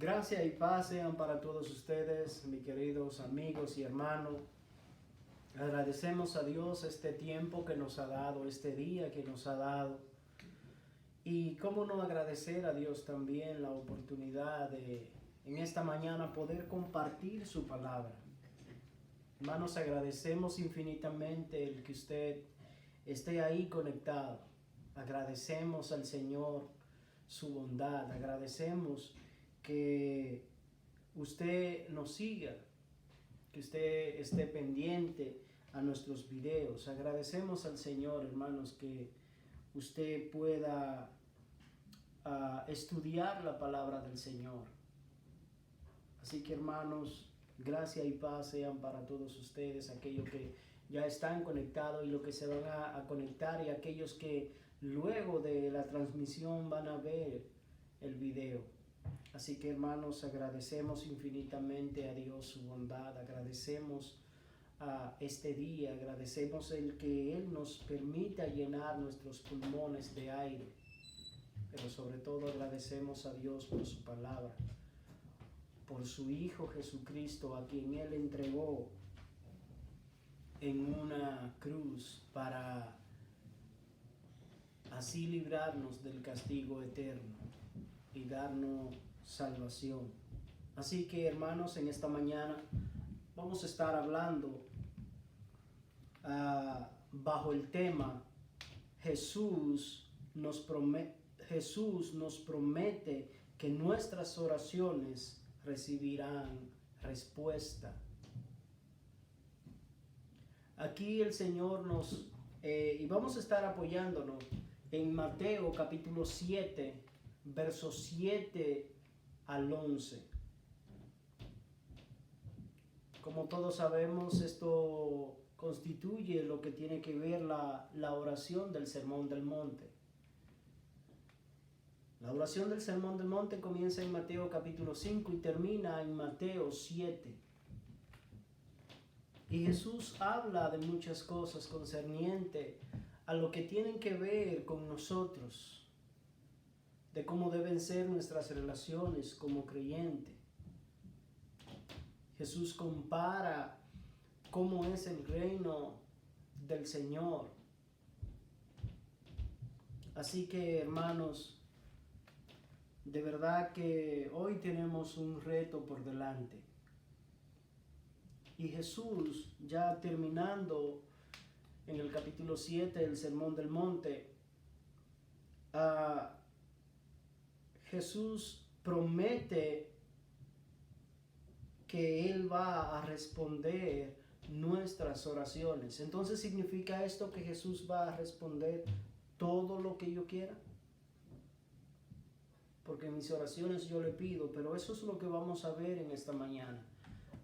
Gracia y paz sean para todos ustedes, mis queridos amigos y hermanos. Agradecemos a Dios este tiempo que nos ha dado, este día que nos ha dado. Y cómo no agradecer a Dios también la oportunidad de en esta mañana poder compartir su palabra. Hermanos, agradecemos infinitamente el que usted esté ahí conectado. Agradecemos al Señor su bondad. Agradecemos que usted nos siga, que usted esté pendiente a nuestros videos. Agradecemos al Señor, hermanos, que usted pueda estudiar la palabra del Señor. Así que, hermanos, gracia y paz sean para todos ustedes, aquellos que ya están conectados y los que se van a conectar, y aquellos que luego de la transmisión van a ver el video. Así que, hermanos, agradecemos infinitamente a Dios su bondad, agradecemos a este día, agradecemos el que Él nos permita llenar nuestros pulmones de aire, pero sobre todo agradecemos a Dios por su palabra, por su Hijo Jesucristo, a quien Él entregó en una cruz para así librarnos del castigo eterno y darnos salvación. Así que, hermanos, en esta mañana vamos a estar hablando bajo el tema Jesús nos promete que nuestras oraciones recibirán respuesta. Aquí el Señor y vamos a estar apoyándonos en Mateo capítulo 7, versos 7 al 11. Como todos sabemos, esto constituye lo que tiene que ver la oración del Sermón del Monte. La oración del Sermón del Monte comienza en Mateo capítulo 5 y termina en Mateo 7. Y Jesús habla de muchas cosas concernientes a lo que tienen que ver con nosotros, de cómo deben ser nuestras relaciones como creyentes. Jesús compara cómo es el reino del Señor. Así que, hermanos, de verdad que hoy tenemos un reto por delante. Y Jesús, ya terminando en el capítulo 7 del Sermón del Monte, Jesús promete que Él va a responder nuestras oraciones. Entonces, ¿significa esto que Jesús va a responder todo lo que yo quiera? Porque en mis oraciones yo le pido, pero eso es lo que vamos a ver en esta mañana.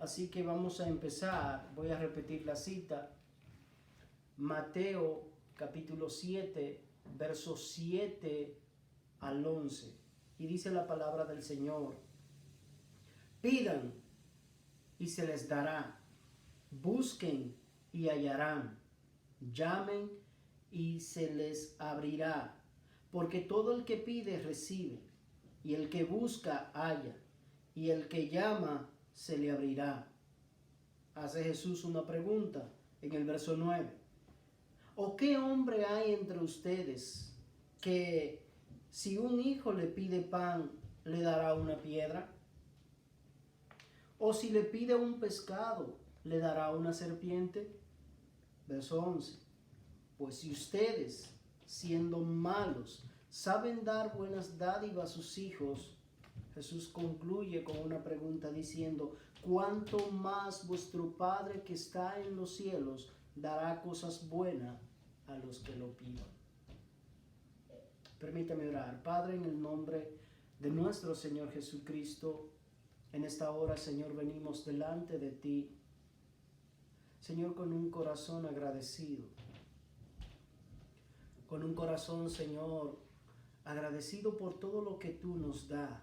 Así que vamos a empezar. Voy a repetir la cita. Mateo capítulo 7, versos 7 al 11. Y dice la palabra del Señor: pidan y se les dará, busquen y hallarán, llamen y se les abrirá, porque todo el que pide recibe, y el que busca halla, y el que llama se le abrirá. Hace Jesús una pregunta en el verso 9. ¿O qué hombre hay entre ustedes que si un hijo le pide pan, le dará una piedra? ¿O si le pide un pescado, le dará una serpiente? Verso 11. Pues si ustedes, siendo malos, saben dar buenas dádivas a sus hijos, Jesús concluye con una pregunta diciendo: ¿cuánto más vuestro Padre que está en los cielos dará cosas buenas a los que lo pidan? Permítame orar. Padre, en el nombre de nuestro Señor Jesucristo, en esta hora, Señor, venimos delante de ti, Señor, con un corazón agradecido, con un corazón, Señor, agradecido por todo lo que tú nos das.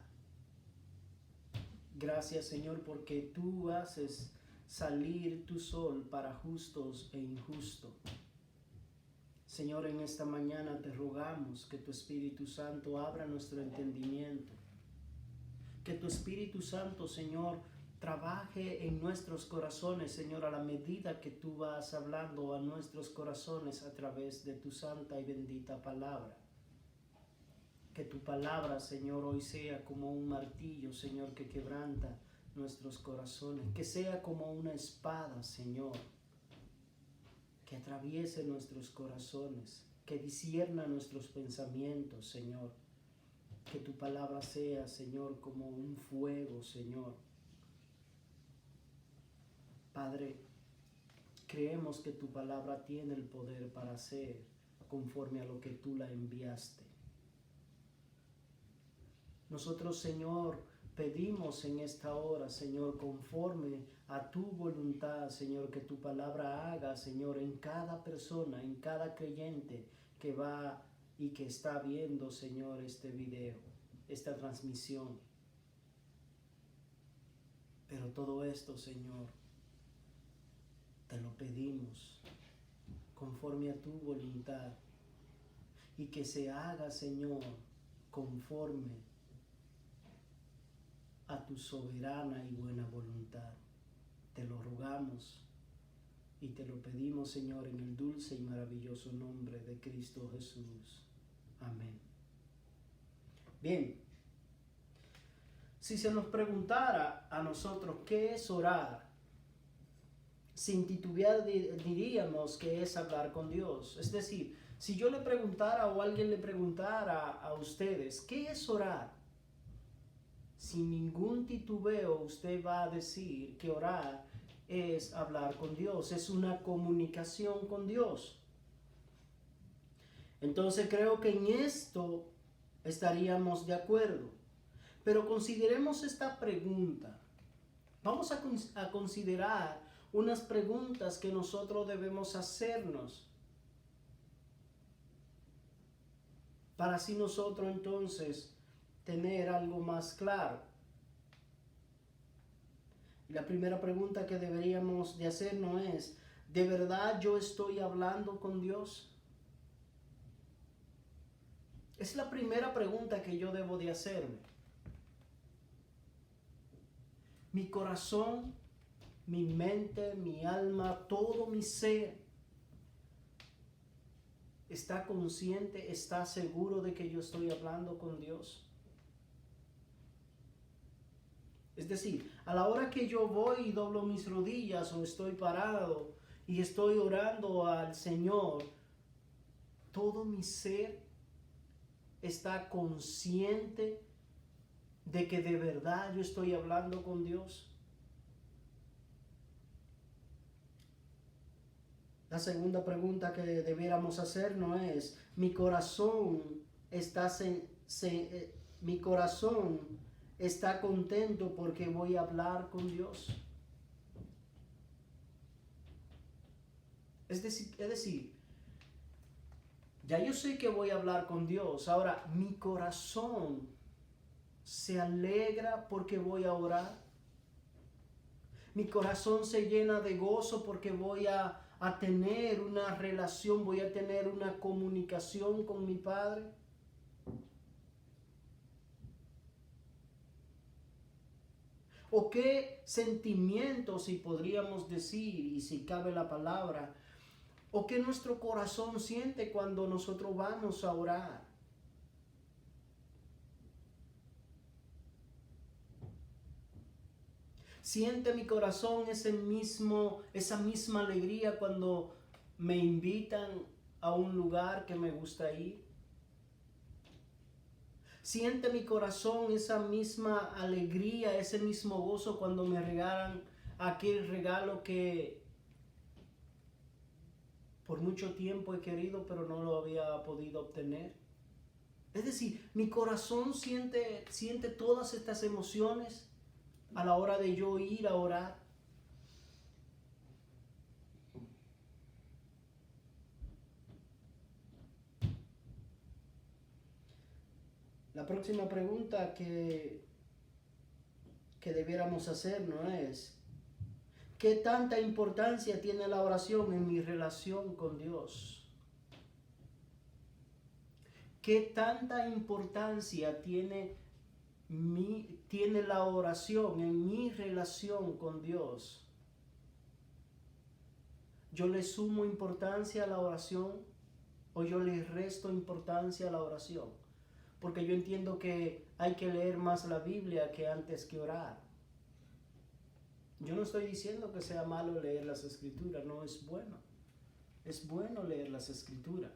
Gracias, Señor, porque tú haces salir tu sol para justos e injustos. Señor, en esta mañana te rogamos que tu Espíritu Santo abra nuestro entendimiento, Que tu Espíritu Santo, Señor, trabaje en nuestros corazones, Señor, a la medida que tú vas hablando a nuestros corazones a través de tu santa y bendita palabra. Que tu palabra, Señor, hoy sea como un martillo, Señor, que quebranta nuestros corazones. Que sea como una espada, Señor, que atraviese nuestros corazones, que discierna nuestros pensamientos, Señor. Que tu palabra sea, Señor, como un fuego, Señor. Padre, creemos que tu palabra tiene el poder para hacer conforme a lo que tú la enviaste. Nosotros, Señor, pedimos en esta hora, Señor, conforme a tu voluntad, Señor, que tu palabra haga, Señor, en cada persona, en cada creyente que va y que está viendo, Señor, este video, esta transmisión. Pero todo esto, Señor, te lo pedimos conforme a tu voluntad y que se haga, Señor, conforme a tu soberana y buena voluntad. Te lo rogamos y te lo pedimos, Señor, en el dulce y maravilloso nombre de Cristo Jesús. Amén. Bien, si se nos preguntara a nosotros qué es orar, sin titubear diríamos que es hablar con Dios. Es decir, si yo le preguntara o alguien le preguntara a ustedes, ¿qué es orar? Sin ningún titubeo usted va a decir que orar es hablar con Dios, es una comunicación con Dios. Entonces creo que en esto estaríamos de acuerdo. Pero consideremos esta pregunta. Vamos a considerar unas preguntas que nosotros debemos hacernos para así nosotros entonces tener algo más claro. La primera pregunta que deberíamos de hacernos es, ¿de verdad yo estoy hablando con Dios? Es la primera pregunta que yo debo de hacerme. Mi corazón, mi mente, mi alma, todo mi ser está consciente, está seguro de que yo estoy hablando con Dios. Es decir, a la hora que yo voy y doblo mis rodillas o estoy parado y estoy orando al Señor, todo mi ser está consciente de que de verdad yo estoy hablando con Dios. La segunda pregunta que debiéramos hacernos es, ¿mi corazón está contento porque voy a hablar con Dios? Es decir, ya yo sé que voy a hablar con Dios. Ahora, mi corazón se alegra porque voy a orar. Mi corazón se llena de gozo porque voy a tener una relación, voy a tener una comunicación con mi Padre. ¿O qué sentimientos, si podríamos decir, y si cabe la palabra, o qué nuestro corazón siente cuando nosotros vamos a orar? ¿Siente mi corazón esa misma alegría cuando me invitan a un lugar que me gusta ir? ¿Siente mi corazón esa misma alegría, ese mismo gozo cuando me regalan aquel regalo que por mucho tiempo he querido pero no lo había podido obtener? Es decir, mi corazón siente todas estas emociones a la hora de yo ir a orar. La próxima pregunta que debiéramos hacernos es, ¿qué tanta importancia tiene la oración en mi relación con Dios? ¿Qué tanta importancia tiene tiene la oración en mi relación con Dios, ¿yo le sumo importancia a la oración o yo le resto importancia a la oración? Porque yo entiendo que hay que leer más la Biblia que antes que orar. Yo no estoy diciendo que sea malo leer las Escrituras, no, es bueno. Es bueno leer las Escrituras.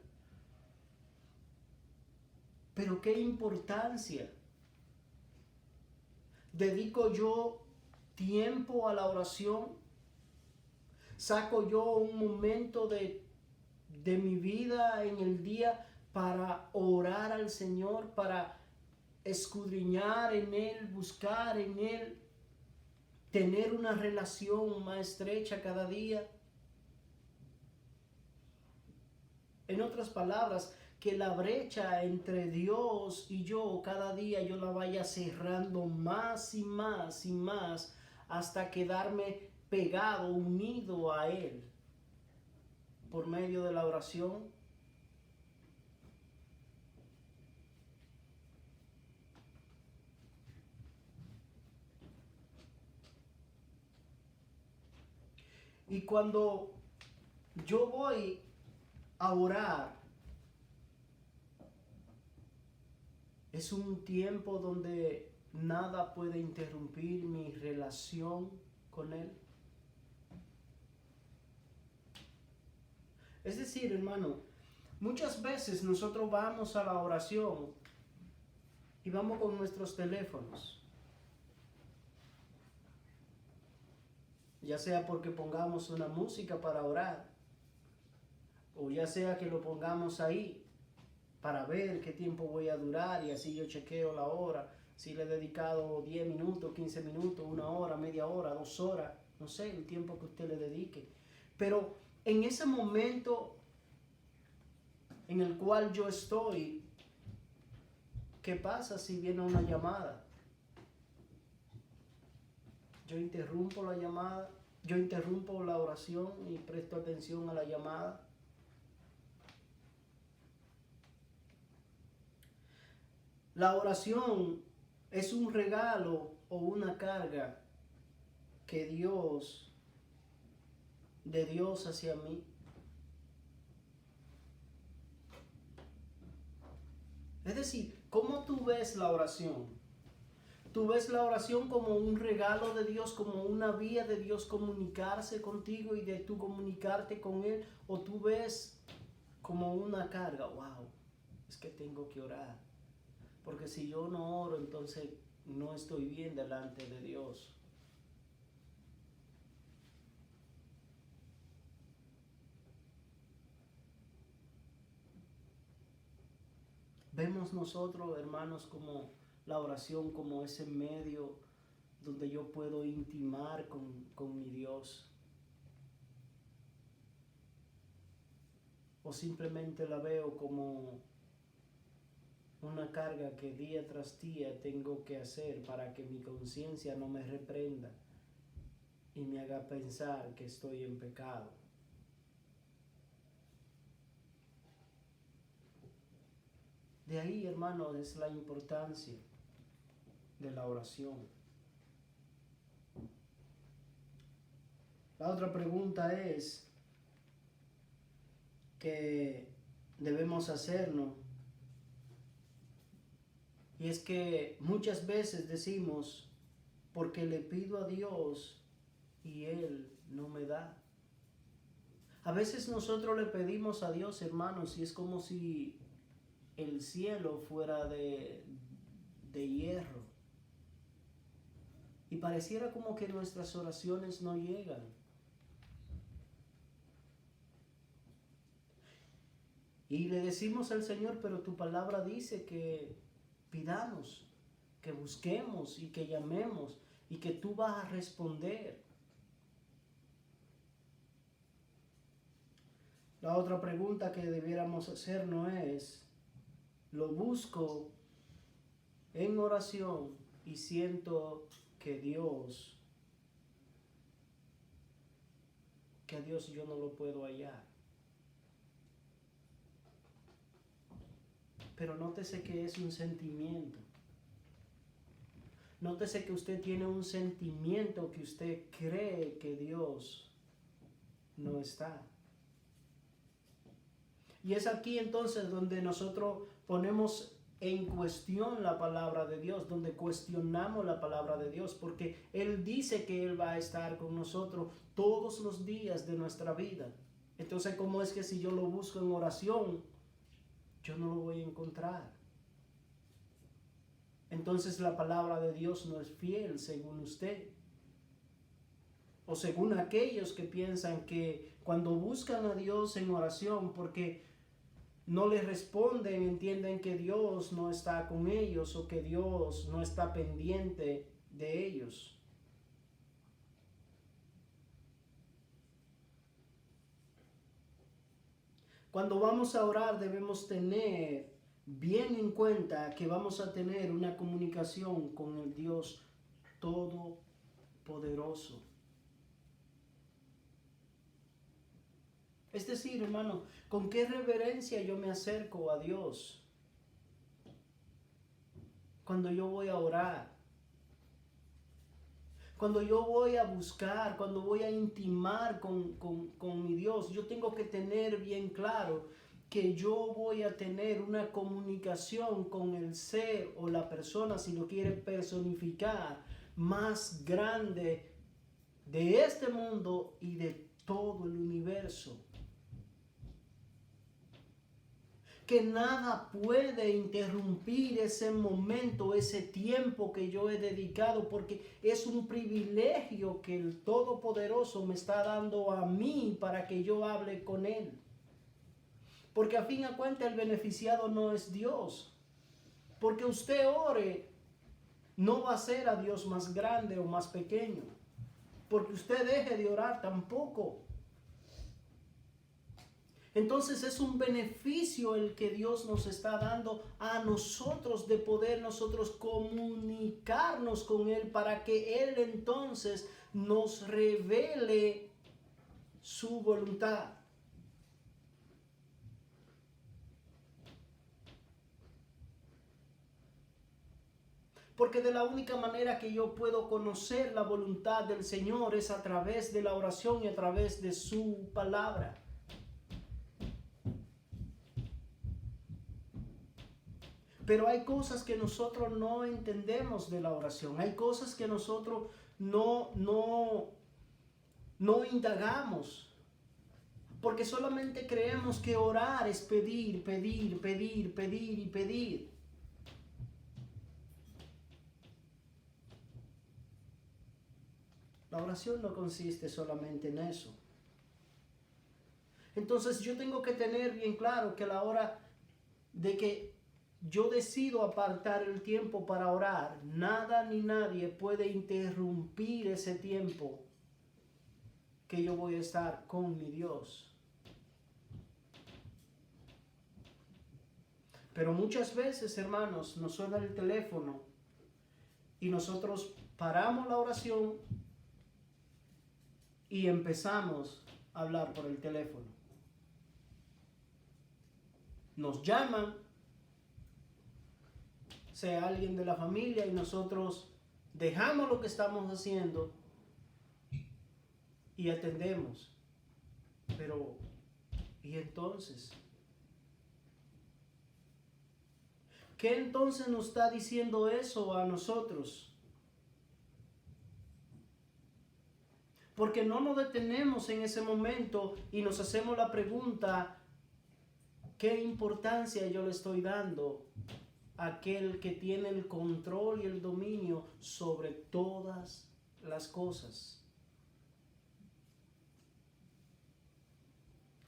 Pero ¿qué importancia dedico yo tiempo a la oración? ¿Saco yo un momento de mi vida en el día para orar al Señor, para escudriñar en Él, buscar en Él, tener una relación más estrecha cada día? En otras palabras, que la brecha entre Dios y yo cada día yo la vaya cerrando más y más y más hasta quedarme pegado, unido a Él por medio de la oración. Y cuando yo voy a orar, es un tiempo donde nada puede interrumpir mi relación con Él. Es decir, hermano, muchas veces nosotros vamos a la oración y vamos con nuestros teléfonos. Ya sea porque pongamos una música para orar, o ya sea que lo pongamos ahí para ver qué tiempo voy a durar y así yo chequeo la hora, si le he dedicado 10 minutos, 15 minutos, 1 hora, media hora, 2 horas, no sé, el tiempo que usted le dedique. Pero en ese momento en el cual yo estoy, ¿qué pasa si viene una llamada? Yo interrumpo la llamada, yo interrumpo la oración y presto atención a la llamada. La oración es un regalo o una carga que de Dios hacia mí. Es decir, ¿cómo tú ves la oración? ¿Tú ves la oración como un regalo de Dios, como una vía de Dios comunicarse contigo y de tú comunicarte con Él? ¿O tú ves como una carga? Wow, es que tengo que orar. Porque si yo no oro, entonces no estoy bien delante de Dios. Vemos nosotros, hermanos, como la oración como ese medio donde yo puedo intimar con mi Dios. O simplemente la veo como una carga que día tras día tengo que hacer para que mi conciencia no me reprenda y me haga pensar que estoy en pecado. De ahí, hermano, es la importancia de la oración. La otra pregunta es que debemos hacernos, y es que muchas veces decimos, porque le pido a Dios y Él no me da. A veces nosotros le pedimos a Dios, hermanos, y es como si el cielo fuera de hierro. Y pareciera como que nuestras oraciones no llegan. Y le decimos al Señor, pero tu palabra dice que pidamos, que busquemos y que llamemos y que tú vas a responder. La otra pregunta que debiéramos hacernos es, ¿lo busco en oración y siento que a Dios yo no lo puedo hallar? Pero nótese que es un sentimiento. nótese que usted tiene un sentimiento que usted cree que Dios no está. Y es aquí entonces donde nosotros ponemos en cuestión la palabra de Dios, donde cuestionamos la palabra de Dios, porque Él dice que Él va a estar con nosotros todos los días de nuestra vida. Entonces, ¿cómo es que si yo lo busco en oración, yo no lo voy a encontrar? Entonces la palabra de Dios no es fiel según usted. O según aquellos que piensan que cuando buscan a Dios en oración porque no les responden, entienden que Dios no está con ellos o que Dios no está pendiente de ellos. Cuando vamos a orar debemos tener bien en cuenta que vamos a tener una comunicación con el Dios Todopoderoso. Es decir, hermano, ¿con qué reverencia yo me acerco a Dios cuando yo voy a orar? Cuando yo voy a buscar, cuando voy a intimar con mi Dios, yo tengo que tener bien claro que yo voy a tener una comunicación con el ser o la persona, si lo quiere personificar, más grande de este mundo y de todo el universo. Que nada puede interrumpir ese momento, ese tiempo que yo he dedicado, porque es un privilegio que el Todopoderoso me está dando a mí para que yo hable con Él. Porque a fin de cuentas el beneficiado no es Dios. Porque usted ore, no va a ser a Dios más grande o más pequeño. Porque usted deje de orar tampoco. Entonces es un beneficio el que Dios nos está dando a nosotros de poder nosotros comunicarnos con Él para que Él entonces nos revele su voluntad. Porque de la única manera que yo puedo conocer la voluntad del Señor es a través de la oración y a través de su palabra. Pero hay cosas que nosotros no entendemos de la oración. Hay cosas que nosotros no indagamos. Porque solamente creemos que orar es pedir, pedir, pedir, pedir y pedir. La oración no consiste solamente en eso. Entonces yo tengo que tener bien claro que a la hora de que yo decido apartar el tiempo para orar, nada ni nadie puede interrumpir ese tiempo que yo voy a estar con mi Dios. Pero muchas veces, hermanos, nos suena el teléfono y nosotros paramos la oración y empezamos a hablar por el teléfono. Nos llaman, sea alguien de la familia, y nosotros dejamos lo que estamos haciendo y atendemos. Pero, ¿y entonces? ¿Qué entonces nos está diciendo eso a nosotros? Porque no nos detenemos en ese momento y nos hacemos la pregunta, ¿qué importancia yo le estoy dando a aquel que tiene el control y el dominio sobre todas las cosas?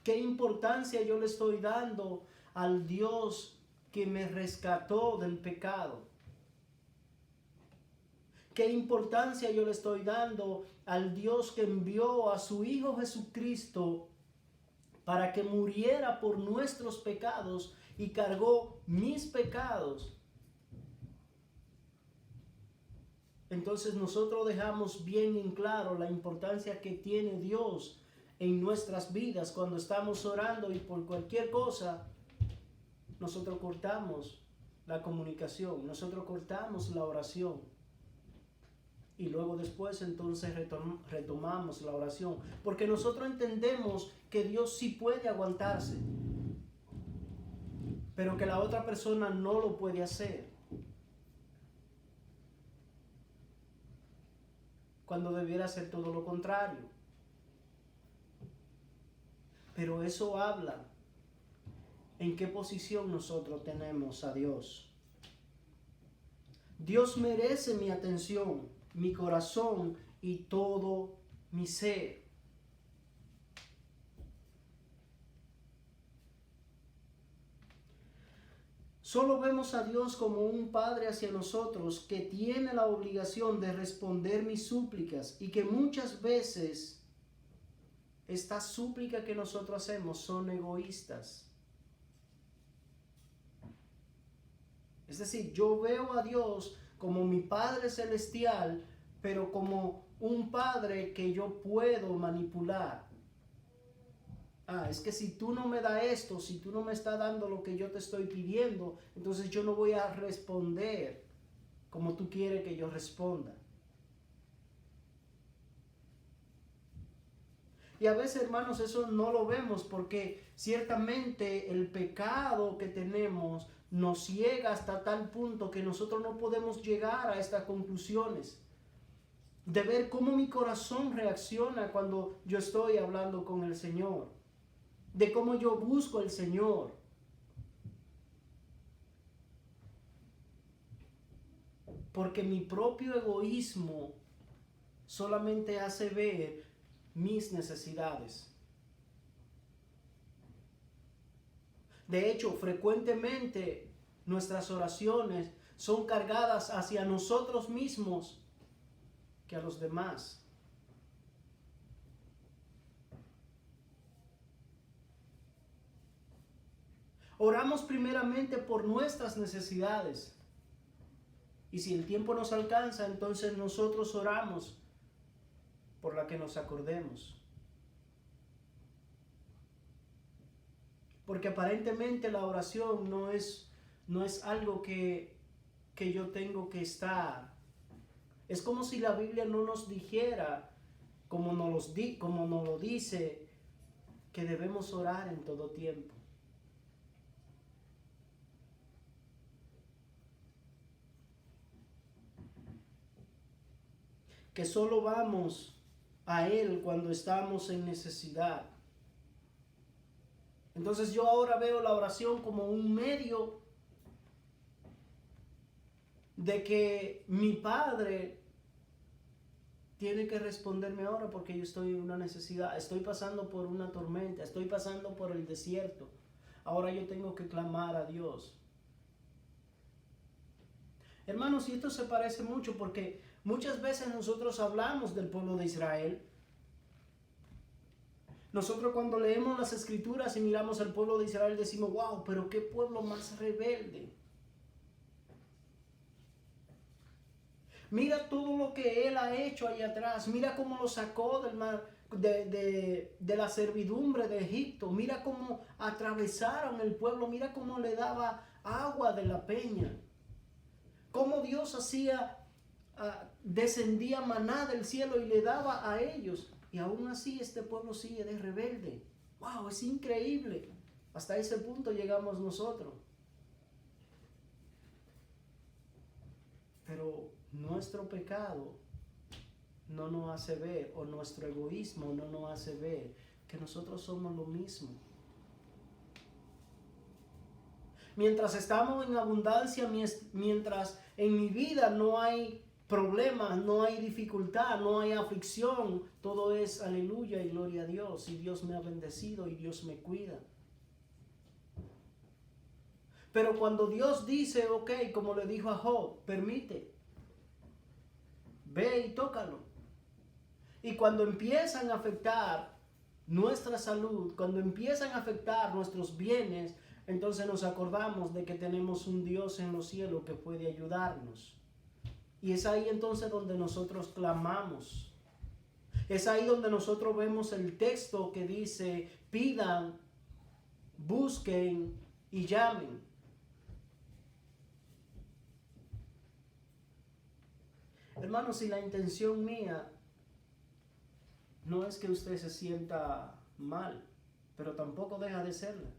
¿Qué importancia yo le estoy dando al Dios que me rescató del pecado? ¿Qué importancia yo le estoy dando al Dios que envió a su Hijo Jesucristo para que muriera por nuestros pecados y cargó mis pecados? Entonces nosotros dejamos bien en claro la importancia que tiene Dios en nuestras vidas cuando estamos orando, y por cualquier cosa nosotros cortamos la comunicación, nosotros cortamos la oración. y luego después entonces retomamos la oración, porque nosotros entendemos que Dios sí puede aguantarse, pero que la otra persona no lo puede hacer, cuando debiera ser todo lo contrario. Pero eso habla en qué posición nosotros tenemos a Dios. Dios merece mi atención, mi corazón y todo mi ser. Solo vemos a Dios como un Padre hacia nosotros que tiene la obligación de responder mis súplicas y que muchas veces estas súplicas que nosotros hacemos son egoístas. Es decir, yo veo a Dios como mi Padre Celestial, pero como un Padre que yo puedo manipular. Es que si tú no me das esto, si tú no me estás dando lo que yo te estoy pidiendo, entonces yo no voy a responder como tú quieres que yo responda. Y a veces, hermanos, eso no lo vemos porque ciertamente el pecado que tenemos nos ciega hasta tal punto que nosotros no podemos llegar a estas conclusiones. De ver cómo mi corazón reacciona cuando yo estoy hablando con el Señor. De cómo yo busco al Señor. Porque mi propio egoísmo solamente hace ver mis necesidades. De hecho, frecuentemente nuestras oraciones son cargadas hacia nosotros mismos que a los demás. Oramos primeramente por nuestras necesidades. Y si el tiempo nos alcanza, entonces nosotros oramos por la que nos acordemos. Porque aparentemente la oración no es algo que yo tengo que estar. Es como si la Biblia no nos dijera, como nos lo dice, que debemos orar en todo tiempo. Que solo vamos a Él cuando estamos en necesidad. Entonces yo ahora veo la oración como un medio de que mi Padre tiene que responderme ahora porque yo estoy en una necesidad, estoy pasando por una tormenta, estoy pasando por el desierto. Ahora yo tengo que clamar a Dios. Hermanos, y esto se parece mucho porque muchas veces nosotros hablamos del pueblo de Israel. Nosotros cuando leemos las escrituras y miramos al pueblo de Israel decimos, wow, pero qué pueblo más rebelde. Mira todo lo que Él ha hecho ahí atrás. Mira cómo lo sacó del mar, de la servidumbre de Egipto. Mira cómo atravesaron el pueblo. Mira cómo le daba agua de la peña. Cómo Dios descendía maná del cielo y le daba a ellos. Y aún así este pueblo sigue de rebelde. ¡Wow! Es increíble. Hasta ese punto llegamos nosotros. Pero nuestro pecado no nos hace ver, o nuestro egoísmo no nos hace ver que nosotros somos lo mismo. Mientras estamos en abundancia, mientras en mi vida no hay problemas, no hay dificultad, no hay aflicción, todo es aleluya y gloria a Dios, y Dios me ha bendecido y Dios me cuida. Pero cuando Dios dice, ok, como le dijo a Job, permite, ve y tócalo. Y cuando empiezan a afectar nuestra salud, cuando empiezan a afectar nuestros bienes, entonces nos acordamos de que tenemos un Dios en los cielos que puede ayudarnos. Y es ahí entonces donde nosotros clamamos. Es ahí donde nosotros vemos el texto que dice, pidan, busquen y llamen. Hermanos, si la intención mía no es que usted se sienta mal, pero tampoco deja de serla.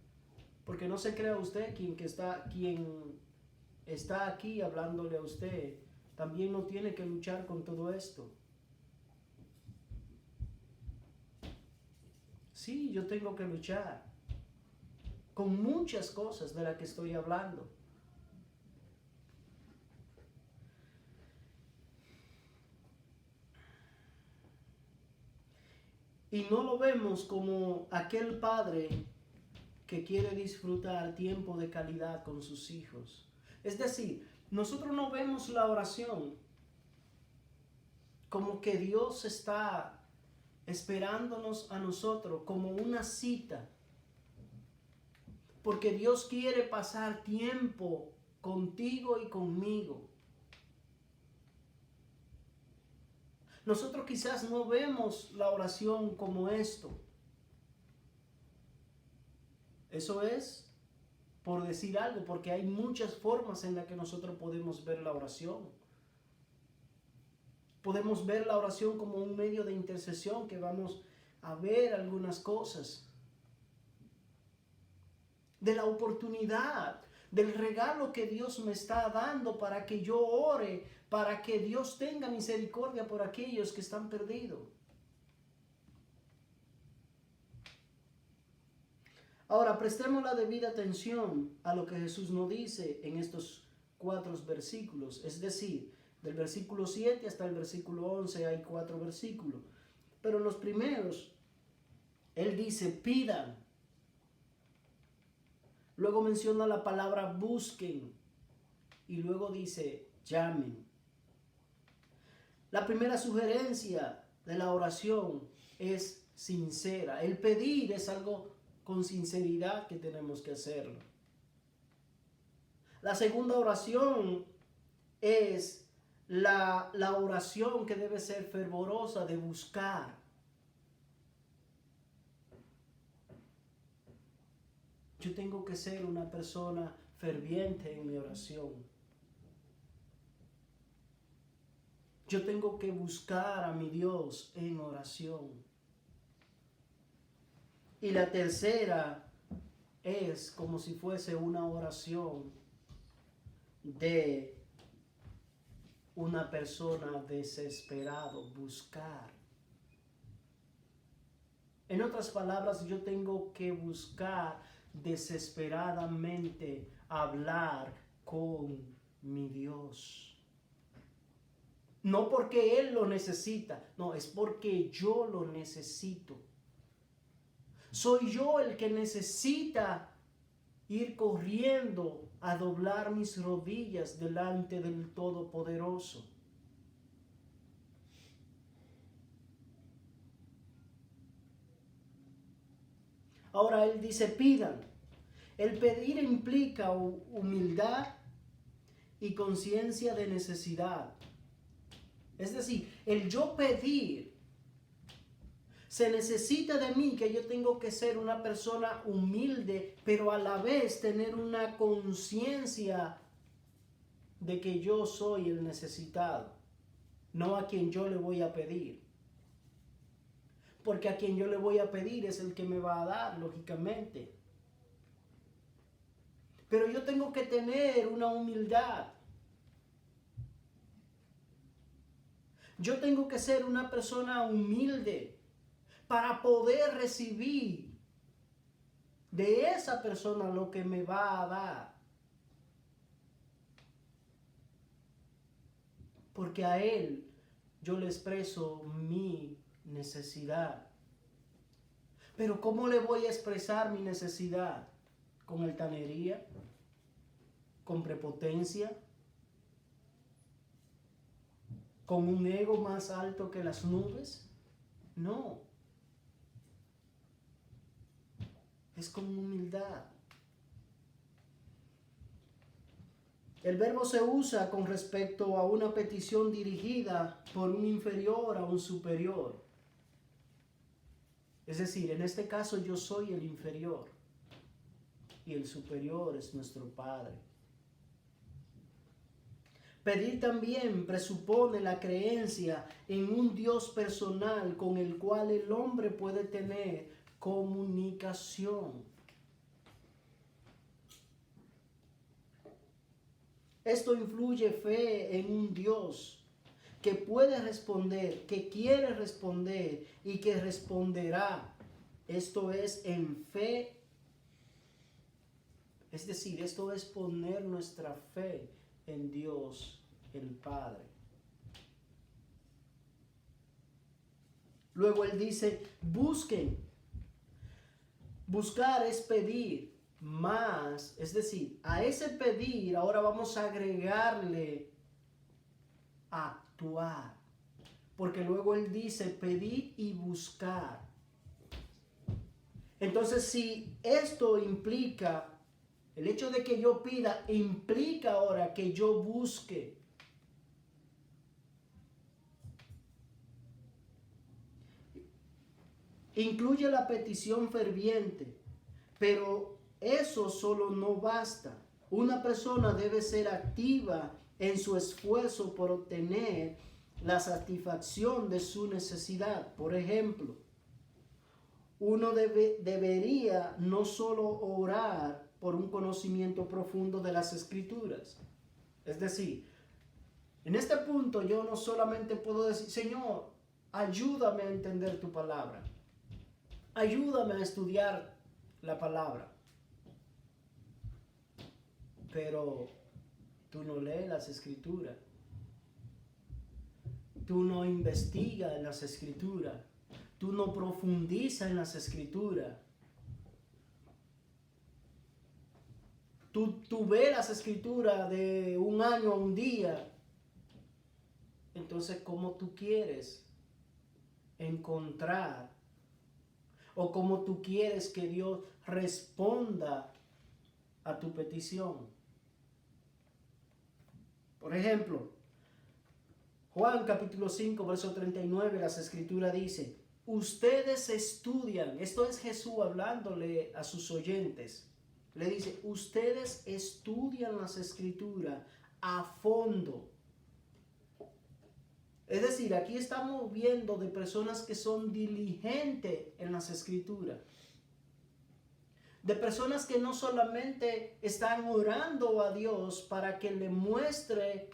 Porque no se crea usted quien está aquí hablándole a usted, también no tiene que luchar con todo esto. Sí, yo tengo que luchar con muchas cosas de las que estoy hablando. Y no lo vemos como aquel padre que quiere disfrutar tiempo de calidad con sus hijos. Es decir, nosotros no vemos la oración como que Dios está esperándonos a nosotros como una cita, porque Dios quiere pasar tiempo contigo y conmigo. Nosotros quizás no vemos la oración como esto. Eso es por decir algo, porque hay muchas formas en las que nosotros podemos ver la oración. Podemos ver la oración como un medio de intercesión, que vamos a ver algunas cosas. De la oportunidad, del regalo que Dios me está dando para que yo ore, para que Dios tenga misericordia por aquellos que están perdidos. Ahora, prestemos la debida atención a lo que Jesús nos dice en estos 4 versículos. Es decir, del versículo 7 hasta el versículo 11 hay 4 versículos. Pero en los primeros, Él dice, pidan. Luego menciona la palabra busquen. Y luego dice, llamen. La primera sugerencia de la oración es sincera. El pedir es algo con sinceridad que tenemos que hacerlo. La segunda oración es la oración que debe ser fervorosa, de buscar. Yo tengo que ser una persona ferviente en mi oración. Yo tengo que buscar a mi Dios en oración. Y la tercera es como si fuese una oración de una persona desesperado, buscar. En otras palabras, yo tengo que buscar desesperadamente hablar con mi Dios. No porque Él lo necesita, no, es porque yo lo necesito. Soy yo el que necesita ir corriendo a doblar mis rodillas delante del Todopoderoso. Ahora Él dice, pidan. El pedir implica humildad y conciencia de necesidad. Es decir, el yo pedir, se necesita de mí que yo tengo que ser una persona humilde, pero a la vez tener una conciencia de que yo soy el necesitado, no a quien yo le voy a pedir. Porque a quien yo le voy a pedir es el que me va a dar, lógicamente. Pero yo tengo que tener una humildad. Yo tengo que ser una persona humilde para poder recibir de esa persona lo que me va a dar. Porque a Él yo le expreso mi necesidad. Pero ¿cómo le voy a expresar mi necesidad? ¿Con altanería? ¿Con prepotencia? ¿Con un ego más alto que las nubes? No. Es con humildad. El verbo se usa con respecto a una petición dirigida por un inferior a un superior. Es decir, en este caso yo soy el inferior y el superior es nuestro Padre. Pedir también presupone la creencia en un Dios personal con el cual el hombre puede tener comunicación. Esto influye fe en un Dios que puede responder, que quiere responder y que responderá. Esto es en fe. Es decir, esto es poner nuestra fe en Dios el Padre. Luego él dice, busquen. Buscar es pedir más, es decir, a ese pedir ahora vamos a agregarle actuar. Porque luego él dice pedir y buscar. Entonces, si esto implica, el hecho de que yo pida implica ahora que yo busque. Incluye la petición ferviente, pero eso solo no basta. Una persona debe ser activa en su esfuerzo por obtener la satisfacción de su necesidad. Por ejemplo, uno debería no solo orar por un conocimiento profundo de las Escrituras. Es decir, en este punto yo no solamente puedo decir, Señor, ayúdame a entender tu palabra. Ayúdame a estudiar la palabra. Pero tú no lees las Escrituras. Tú no investigas en las Escrituras. Tú no profundizas en las Escrituras. Tú ves las Escrituras de un año a un día. Entonces, ¿cómo tú quieres encontrar o cómo tú quieres que Dios responda a tu petición? Por ejemplo, Juan capítulo 5, verso 39, las Escrituras dice, ustedes estudian, esto es Jesús hablándole a sus oyentes, le dice, ustedes estudian las Escrituras a fondo. Es decir, aquí estamos viendo de personas que son diligentes en las Escrituras. De personas que no solamente están orando a Dios para que le muestre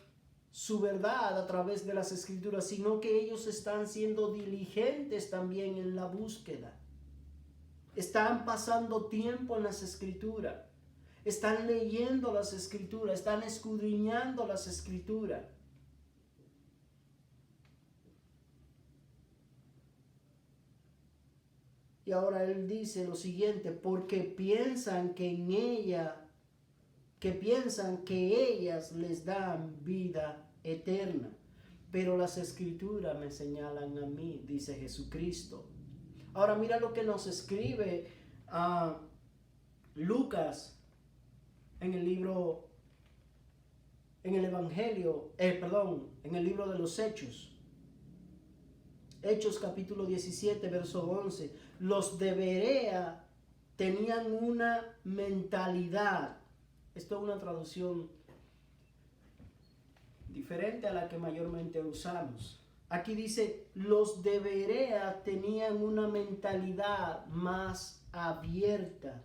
su verdad a través de las Escrituras, sino que ellos están siendo diligentes también en la búsqueda. Están pasando tiempo en las Escrituras. Están leyendo las Escrituras. Están escudriñando las Escrituras. Y ahora él dice lo siguiente, porque piensan que ellas les dan vida eterna. Pero las Escrituras me señalan a mí, dice Jesucristo. Ahora mira lo que nos escribe Lucas en el libro, en el libro de los Hechos. Hechos capítulo 17, verso 11. Los de Berea tenían una mentalidad. Esto es una traducción diferente a la que mayormente usamos. Aquí dice, los de Berea tenían una mentalidad más abierta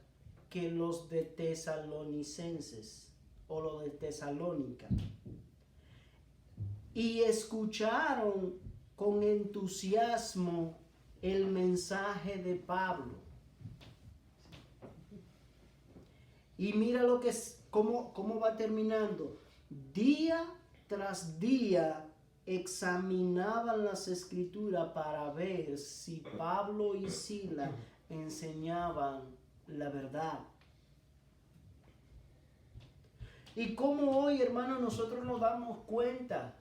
que los de Tesalonicenses o los de Tesalónica. Y escucharon con entusiasmo el mensaje de Pablo. Y mira lo que es, cómo va terminando. Día tras día examinaban las Escrituras para ver si Pablo y Silas enseñaban la verdad. Y como hoy, hermanos, nosotros nos damos cuenta.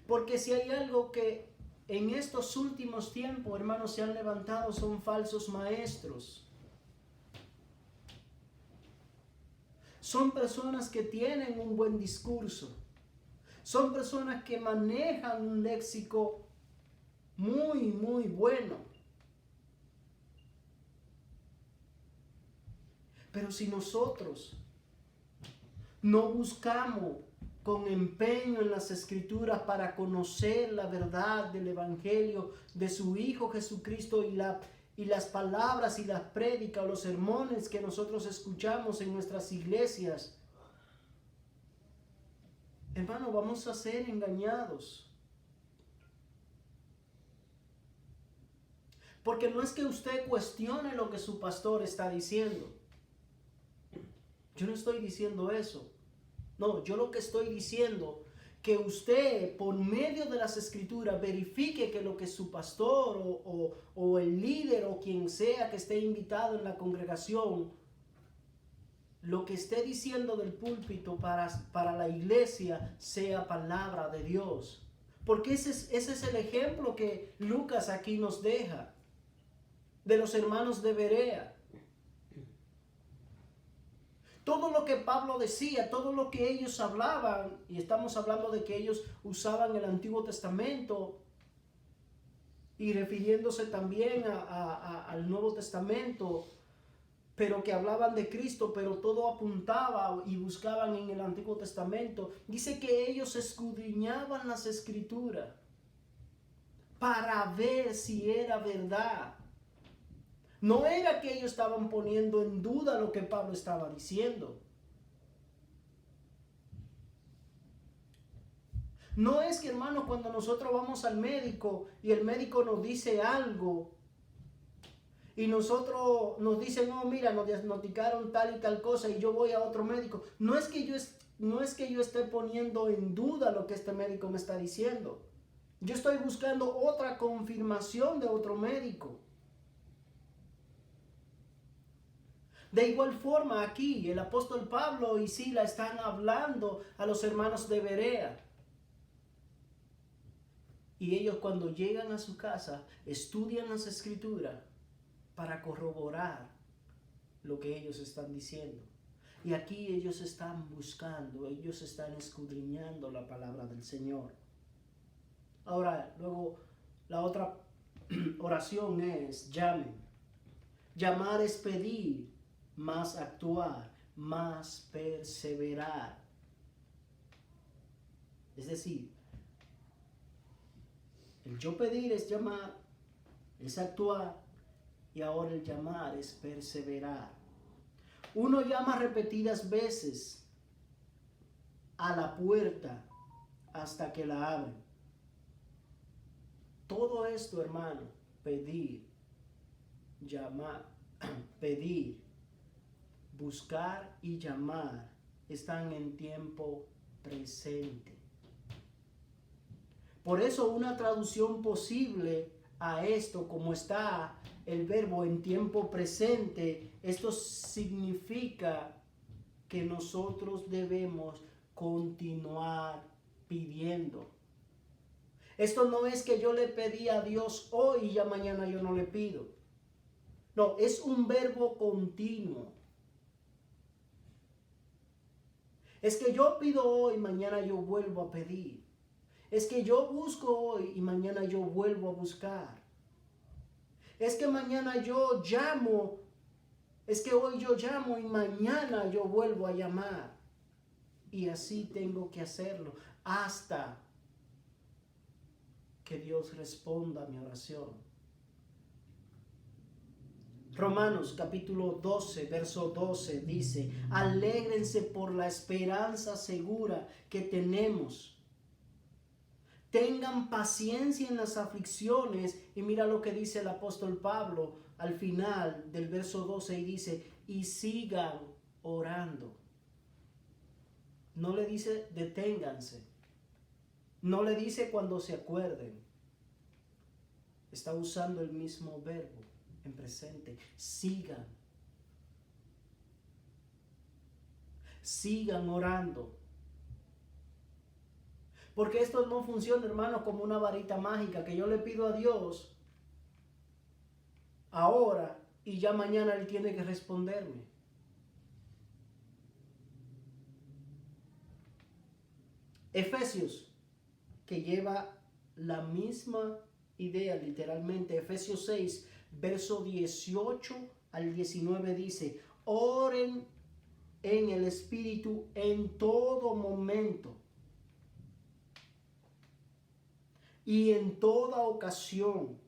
Porque si hay algo que en estos últimos tiempos, hermanos, se han levantado, son falsos maestros. Son personas que tienen un buen discurso. Son personas que manejan un léxico muy, muy bueno. Pero si nosotros No buscamos con empeño en las Escrituras para conocer la verdad del Evangelio de su Hijo Jesucristo y las palabras y las prédicas o los sermones que nosotros escuchamos en nuestras iglesias. Hermano, vamos a ser engañados. Porque no es que usted cuestione lo que su pastor está diciendo. Yo no estoy diciendo eso. No, yo lo que estoy diciendo, que usted por medio de las Escrituras verifique que lo que su pastor o el líder o quien sea que esté invitado en la congregación, lo que esté diciendo del púlpito para la iglesia sea palabra de Dios. Porque ese es el ejemplo que Lucas aquí nos deja de los hermanos de Berea. Todo lo que Pablo decía, todo lo que ellos hablaban, y estamos hablando de que ellos usaban el Antiguo Testamento y refiriéndose también al Nuevo Testamento, pero que hablaban de Cristo, pero todo apuntaba y buscaban en el Antiguo Testamento. Dice que ellos escudriñaban las Escrituras para ver si era verdad. No era que ellos estaban poniendo en duda lo que Pablo estaba diciendo. No es que, hermano, cuando nosotros vamos al médico y el médico nos dice algo y nosotros nos dicen, no, mira, nos diagnosticaron tal y tal cosa y yo voy a otro médico. No es que yo esté poniendo en duda lo que este médico me está diciendo. Yo estoy buscando otra confirmación de otro médico. De igual forma aquí el apóstol Pablo y Sila están hablando a los hermanos de Berea. Y ellos cuando llegan a su casa estudian las Escrituras para corroborar lo que ellos están diciendo. Y aquí ellos están buscando, ellos están escudriñando la palabra del Señor. Ahora, luego la otra oración es llamen. Llamar es pedir, más actuar, más perseverar. Es decir, el yo pedir es llamar, es actuar, y ahora el llamar es perseverar. Uno llama repetidas veces a la puerta hasta que la abren. Todo esto, hermano, pedir, llamar, pedir, buscar y llamar están en tiempo presente. Por eso una traducción posible a esto, como está el verbo en tiempo presente, esto significa que nosotros debemos continuar pidiendo. Esto no es que yo le pedí a Dios hoy y ya mañana yo no le pido. No, es un verbo continuo. Es que yo pido hoy, mañana yo vuelvo a pedir. Es que yo busco hoy y mañana yo vuelvo a buscar. Es que mañana yo llamo. Es que hoy yo llamo y mañana yo vuelvo a llamar. Y así tengo que hacerlo hasta que Dios responda a mi oración. Romanos capítulo 12, verso 12 dice, alégrense por la esperanza segura que tenemos. Tengan paciencia en las aflicciones. Y mira lo que dice el apóstol Pablo al final del verso 12 y dice, y sigan orando. No le dice deténganse. No le dice cuando se acuerden. Está usando el mismo verbo en presente. Sigan. Sigan orando. Porque esto no funciona, hermano, como una varita mágica que yo le pido a Dios ahora y ya mañana Él tiene que responderme. Efesios, que lleva la misma idea literalmente. Efesios 6, verso 18 al 19 dice, oren en el Espíritu en todo momento y en toda ocasión.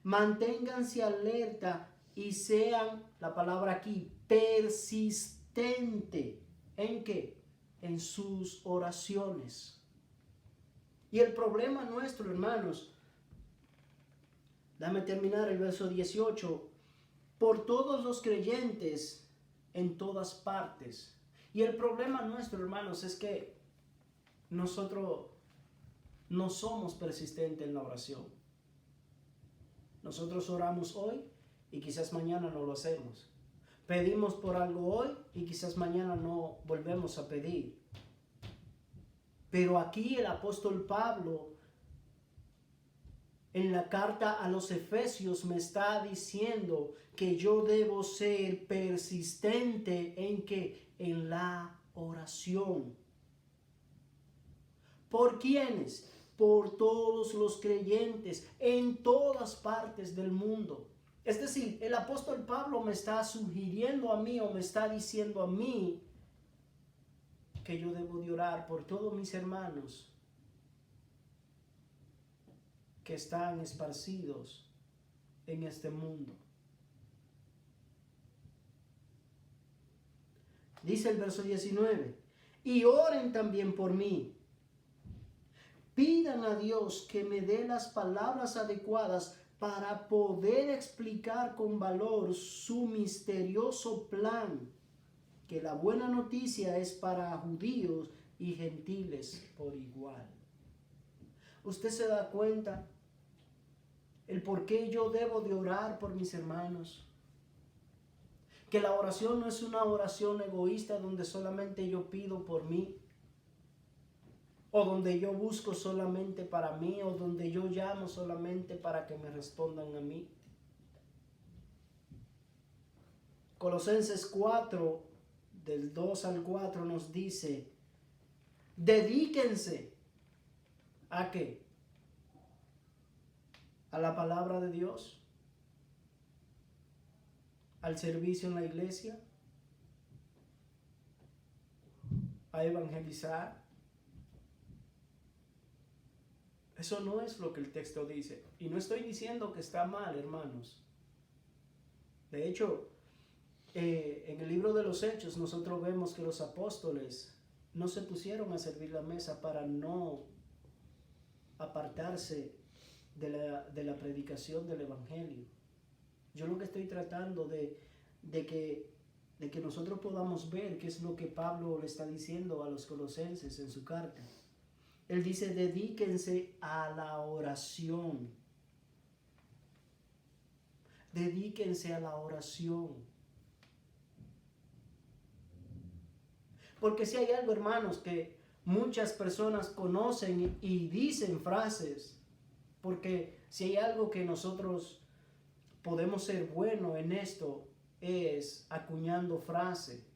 Manténganse alerta y sean, la palabra aquí, persistente. ¿En qué? En sus oraciones. Y el problema nuestro, hermanos, dame terminar el verso 18, por todos los creyentes en todas partes. Y el problema nuestro, hermanos, es que nosotros no somos persistentes en la oración. Nosotros oramos hoy y quizás mañana no lo hacemos. Pedimos por algo hoy y quizás mañana no volvemos a pedir. Pero aquí el apóstol Pablo, en la carta a los Efesios, me está diciendo que yo debo ser persistente en que en la oración. ¿Por quiénes? Por todos los creyentes en todas partes del mundo. Es decir, el apóstol Pablo me está sugiriendo a mí o me está diciendo a mí que yo debo de orar por todos mis hermanos que están esparcidos en este mundo. Dice el verso 19, y oren también por mí. Pidan a Dios que me dé las palabras adecuadas para poder explicar con valor su misterioso plan, que la buena noticia es para judíos y gentiles por igual. ¿Usted se da cuenta el por qué yo debo de orar por mis hermanos? Que la oración no es una oración egoísta donde solamente yo pido por mí, o donde yo busco solamente para mí, o donde yo llamo solamente para que me respondan a mí. Colosenses 4, del 2 al 4 nos dice, dedíquense ¿a qué? A la palabra de Dios, al servicio en la iglesia, a evangelizar. Eso no es lo que el texto dice. Y no estoy diciendo que está mal, hermanos. De hecho, en el libro de los Hechos nosotros vemos que los apóstoles no se pusieron a servir la mesa para no apartarse de la predicación del evangelio. Yo lo que estoy tratando de que nosotros podamos ver qué es lo que Pablo le está diciendo a los colosenses en su carta. Él dice, dedíquense a la oración. Dedíquense a la oración. Porque si hay algo, hermanos, que muchas personas conocen y dicen frases, porque si hay algo que nosotros podemos ser buenos en esto, es acuñando frases.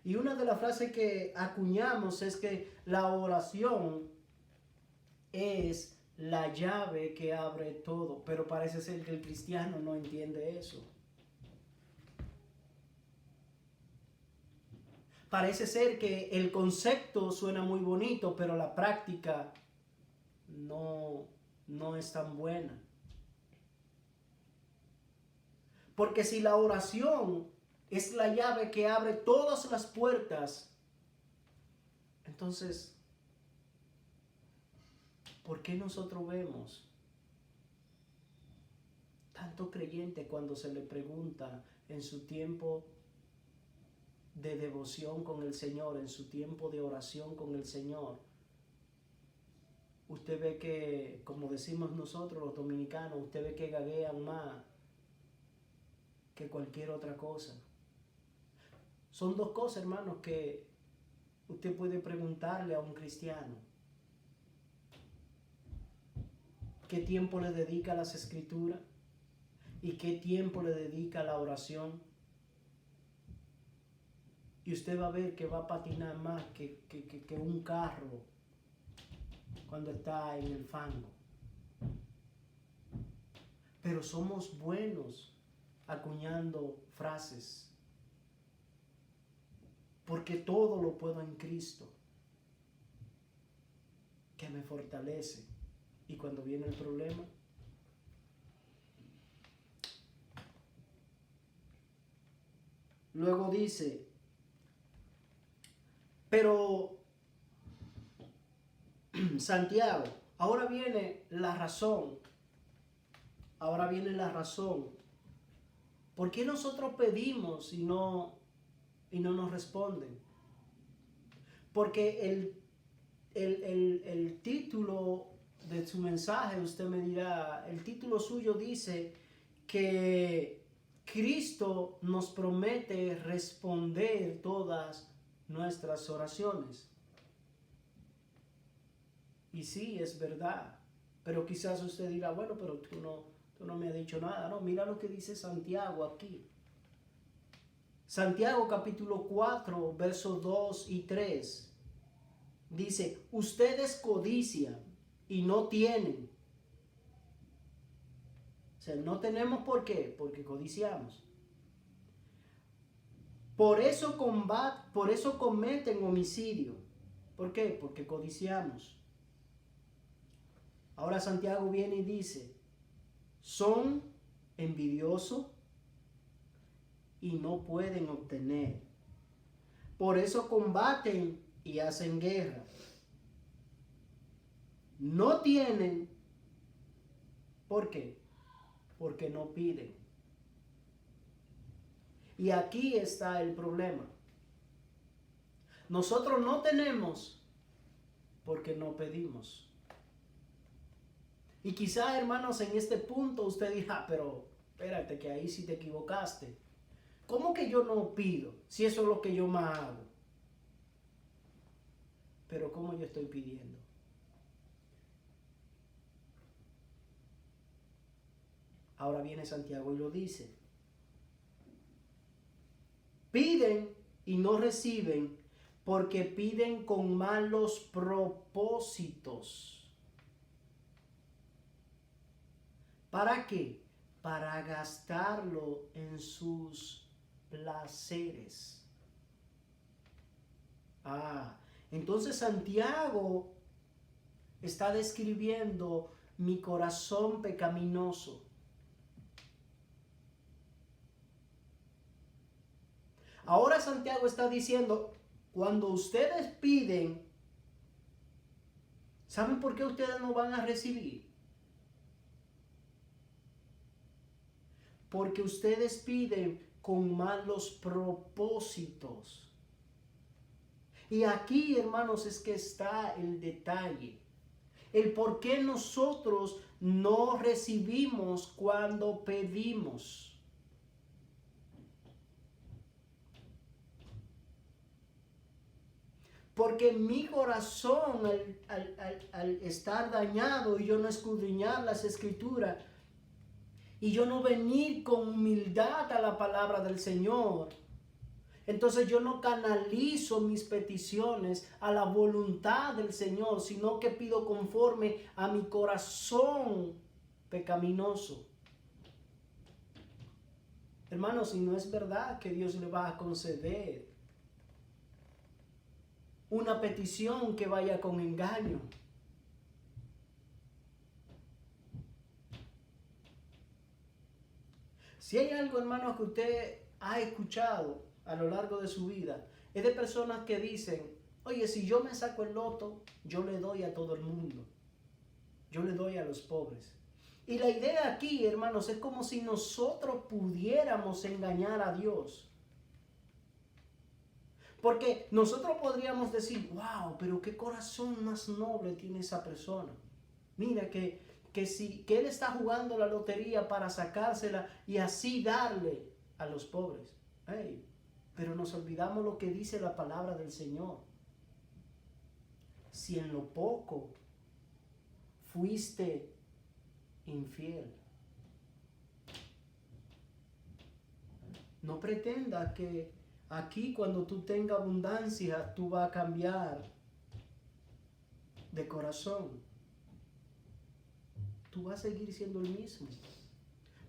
Y una de las frases que acuñamos es que la oración es la llave que abre todo. Pero parece ser que el cristiano no entiende eso. Parece ser que el concepto suena muy bonito, pero la práctica no es tan buena. Porque si la oración es la llave que abre todas las puertas, entonces, ¿por qué nosotros vemos tanto creyente cuando se le pregunta en su tiempo de devoción con el Señor, en su tiempo de oración con el Señor? Usted ve que, como decimos nosotros los dominicanos, usted ve que gaguean más que cualquier otra cosa. Son dos cosas, hermanos, que usted puede preguntarle a un cristiano. ¿Qué tiempo le dedica a las escrituras? ¿Y qué tiempo le dedica a la oración? Y usted va a ver que va a patinar más que un carro cuando está en el fango. Pero somos buenos acuñando frases. Porque todo lo puedo en Cristo, que me fortalece. Y cuando viene el problema, luego dice, pero Santiago, ahora viene la razón. Ahora viene la razón. ¿Por qué nosotros pedimos y no nos responden? Porque el título de su mensaje, usted me dirá, el título suyo dice que Cristo nos promete responder todas nuestras oraciones. Y sí, es verdad. Pero quizás usted dirá, bueno, pero tú no me has dicho nada. No, mira lo que dice Santiago aquí. Santiago capítulo 4, versos 2 y 3. Dice, ustedes codician y no tienen. O sea, no tenemos por qué, porque codiciamos. Por eso cometen homicidio. ¿Por qué? Porque codiciamos. Ahora Santiago viene y dice, son envidiosos y no pueden obtener. Por eso combaten y hacen guerra. No tienen. ¿Por qué? Porque no piden. Y aquí está el problema. Nosotros no tenemos porque no pedimos. Y quizá, hermanos, en este punto usted dirá, pero espérate que ahí sí te equivocaste. ¿Cómo que yo no pido si eso es lo que yo más hago? Pero ¿cómo yo estoy pidiendo? Ahora viene Santiago y lo dice. Piden y no reciben porque piden con malos propósitos. ¿Para qué? Para gastarlo en sus placeres. Entonces Santiago está describiendo mi corazón pecaminoso. Ahora Santiago está diciendo, cuando ustedes piden, ¿saben por qué ustedes no van a recibir? Porque ustedes piden con malos propósitos. Y aquí, hermanos, es que está el detalle. El por qué nosotros no recibimos cuando pedimos. Porque mi corazón, al estar dañado y yo no escudriñar las escrituras, y yo no venir con humildad a la palabra del Señor, entonces yo no canalizo mis peticiones a la voluntad del Señor, sino que pido conforme a mi corazón pecaminoso. Hermanos, y no es verdad que Dios le va a conceder una petición que vaya con engaño. Si hay algo, hermanos, que usted ha escuchado a lo largo de su vida, es de personas que dicen, oye, si yo me saco el loto, yo le doy a todo el mundo. Yo le doy a los pobres. Y la idea aquí, hermanos, es como si nosotros pudiéramos engañar a Dios. Porque nosotros podríamos decir, wow, pero qué corazón más noble tiene esa persona. Mira que él está jugando la lotería para sacársela y así darle a los pobres. Hey, pero nos olvidamos lo que dice la palabra del Señor. Si en lo poco fuiste infiel, no pretenda que aquí cuando tú tengas abundancia tú vas a cambiar de corazón. Tú vas a seguir siendo el mismo.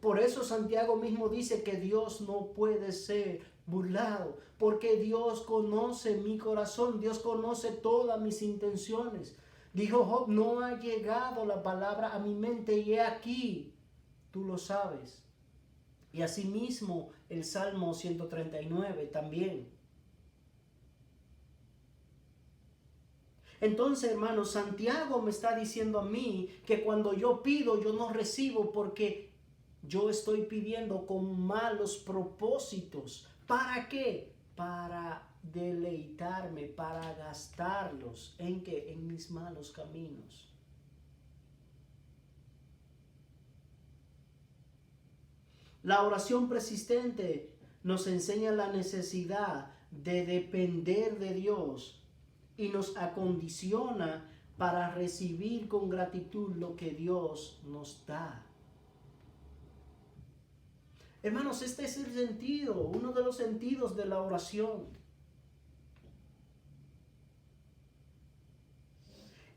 Por eso Santiago mismo dice que Dios no puede ser burlado, porque Dios conoce mi corazón, Dios conoce todas mis intenciones. Dijo Job, no ha llegado la palabra a mi mente y he aquí, tú lo sabes. Y asimismo el Salmo 139 también. Entonces, hermanos, Santiago me está diciendo a mí que cuando yo pido, yo no recibo porque yo estoy pidiendo con malos propósitos. ¿Para qué? Para deleitarme, para gastarlos. ¿En qué? En mis malos caminos. La oración persistente nos enseña la necesidad de depender de Dios y nos acondiciona para recibir con gratitud lo que Dios nos da. Hermanos, este es el sentido, uno de los sentidos de la oración.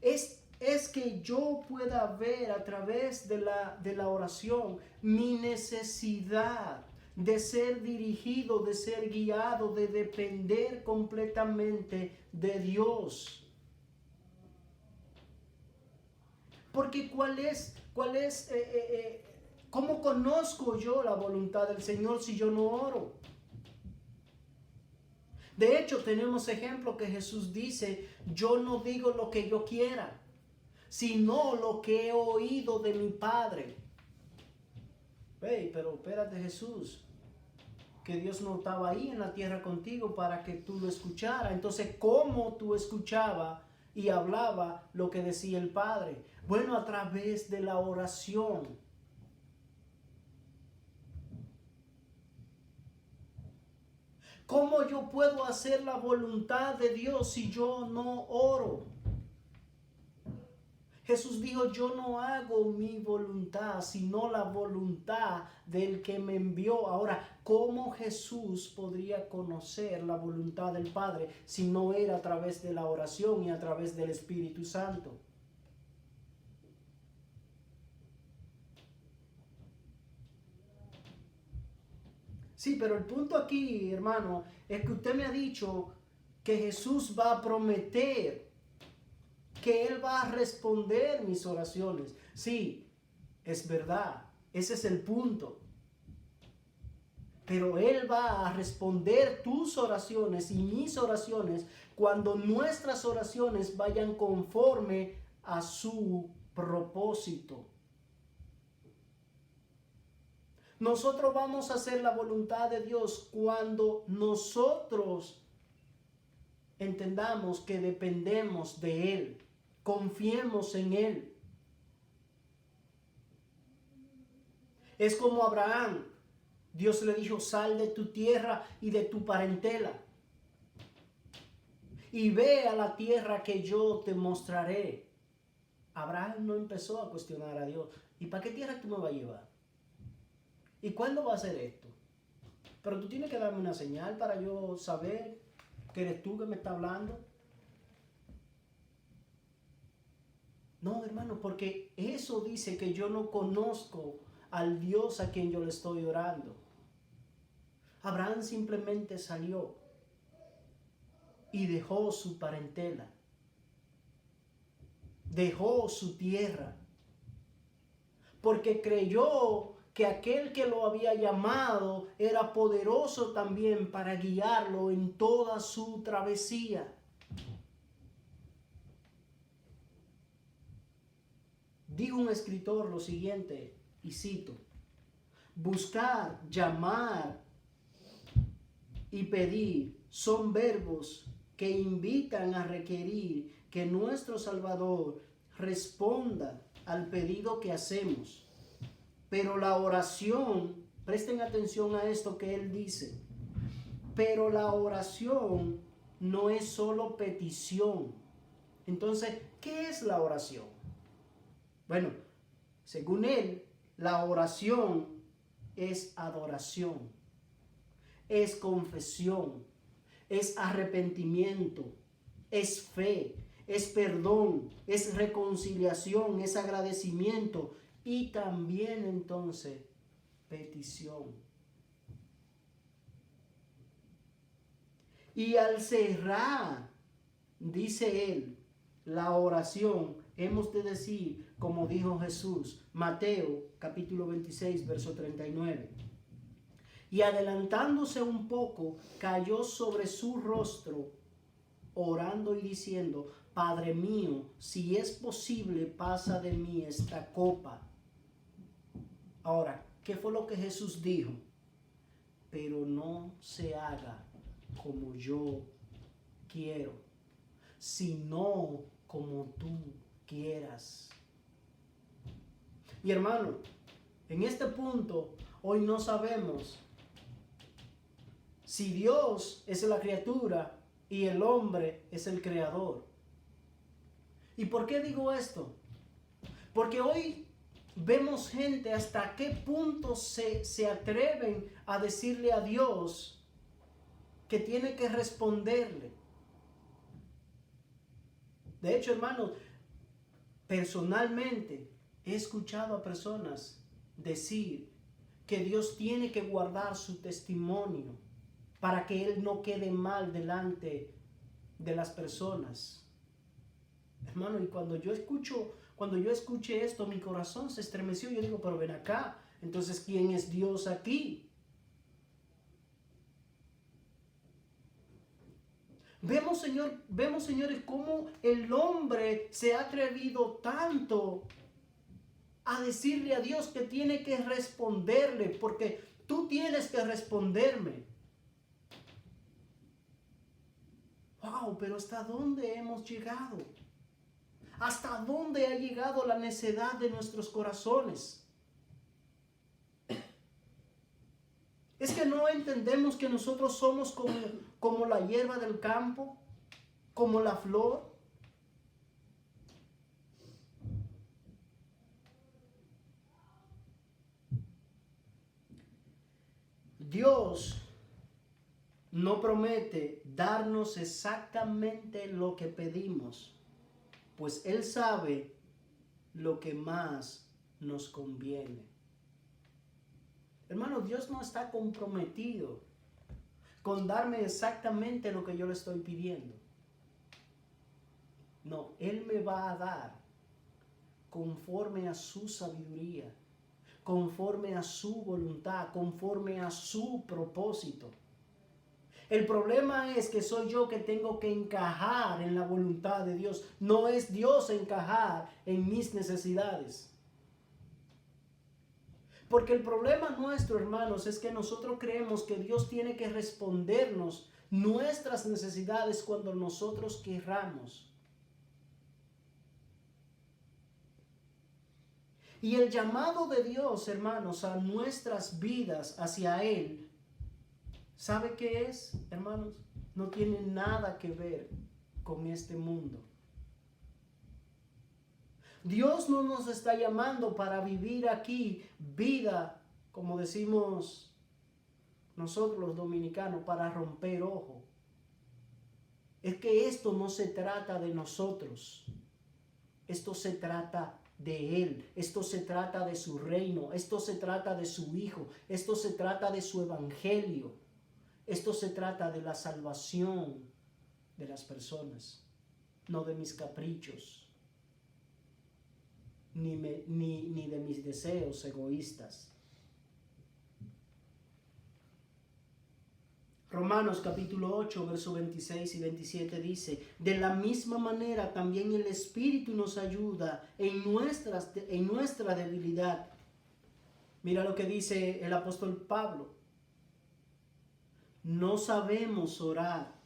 Es que yo pueda ver a través de la oración mi necesidad de ser dirigido, de ser guiado, de depender completamente de Dios. Porque ¿cómo conozco yo la voluntad del Señor si yo no oro? De hecho, tenemos ejemplo que Jesús dice, yo no digo lo que yo quiera, sino lo que he oído de mi Padre. Pero espérate, Jesús, que Dios no estaba ahí en la tierra contigo para que tú lo escucharas. Entonces, ¿cómo tú escuchabas y hablaba lo que decía el Padre? Bueno, a través de la oración. ¿Cómo yo puedo hacer la voluntad de Dios si yo no oro? Jesús dijo, yo no hago mi voluntad, sino la voluntad del que me envió. Ahora, ¿cómo Jesús podría conocer la voluntad del Padre si no era a través de la oración y a través del Espíritu Santo? Sí, pero el punto aquí, hermano, es que usted me ha dicho que Jesús va a prometer que Él va a responder mis oraciones. Sí, es verdad, ese es el punto. Pero Él va a responder tus oraciones y mis oraciones cuando nuestras oraciones vayan conforme a su propósito. Nosotros vamos a hacer la voluntad de Dios cuando nosotros entendamos que dependemos de Él, confiemos en Él. Es como Abraham. Dios le dijo, sal de tu tierra y de tu parentela y ve a la tierra que yo te mostraré. Abraham no empezó a cuestionar a Dios. ¿Y para qué tierra tú me vas a llevar? ¿Y cuándo va a hacer esto? Pero tú tienes que darme una señal para yo saber que eres tú que me estás hablando. No, hermano, porque eso dice que yo no conozco al Dios a quien yo le estoy orando. Abraham simplemente salió y dejó su parentela, dejó su tierra, porque creyó que aquel que lo había llamado era poderoso también para guiarlo en toda su travesía. Dijo un escritor lo siguiente, y cito: buscar, llamar y pedir son verbos que invitan a requerir que nuestro Salvador responda al pedido que hacemos. Pero la oración, presten atención a esto que él dice, pero la oración no es solo petición. Entonces, ¿qué es la oración? Bueno, según él, la oración es adoración, es confesión, es arrepentimiento, es fe, es perdón, es reconciliación, es agradecimiento y también entonces petición. Y al cerrar, dice él, la oración, hemos de decir, como dijo Jesús, Mateo capítulo 26, verso 39. Y adelantándose un poco, cayó sobre su rostro, orando y diciendo: Padre mío, si es posible, pasa de mí esta copa. Ahora, ¿qué fue lo que Jesús dijo? Pero no se haga como yo quiero, sino como tú quieras. Y hermano, en este punto, hoy no sabemos si Dios es la criatura y el hombre es el creador. ¿Y por qué digo esto? Porque hoy vemos gente hasta qué punto se atreven a decirle a Dios que tiene que responderle. De hecho, hermanos, personalmente he escuchado a personas decir que Dios tiene que guardar su testimonio para que Él no quede mal delante de las personas. Hermano, y cuando yo escuché esto, mi corazón se estremeció. Yo digo, pero ven acá, entonces, ¿quién es Dios aquí? Vemos, señores, cómo el hombre se ha atrevido tanto a decirle a Dios que tiene que responderle, porque tú tienes que responderme. Wow, pero ¿hasta dónde hemos llegado? ¿Hasta dónde ha llegado la necedad de nuestros corazones? Es que no entendemos que nosotros somos como la hierba del campo, como la flor. Dios no promete darnos exactamente lo que pedimos, pues Él sabe lo que más nos conviene. Hermano, Dios no está comprometido con darme exactamente lo que yo le estoy pidiendo. No, Él me va a dar conforme a su sabiduría, conforme a su voluntad, conforme a su propósito. El problema es que soy yo que tengo que encajar en la voluntad de Dios. No es Dios encajar en mis necesidades. Porque el problema nuestro, hermanos, es que nosotros creemos que Dios tiene que respondernos nuestras necesidades cuando nosotros querramos. Y el llamado de Dios, hermanos, a nuestras vidas hacia Él, ¿sabe qué es, hermanos? No tiene nada que ver con este mundo. Dios no nos está llamando para vivir aquí vida, como decimos nosotros los dominicanos, para romper ojo. Es que esto no se trata de nosotros. Esto se trata de Él. Esto se trata de su reino. Esto se trata de su Hijo. Esto se trata de su evangelio. Esto se trata de la salvación de las personas, no de mis caprichos, ni de mis deseos egoístas. Romanos capítulo 8, versos 26 y 27 dice: de la misma manera también el Espíritu nos ayuda en nuestra debilidad. Mira lo que dice el apóstol Pablo. No sabemos orar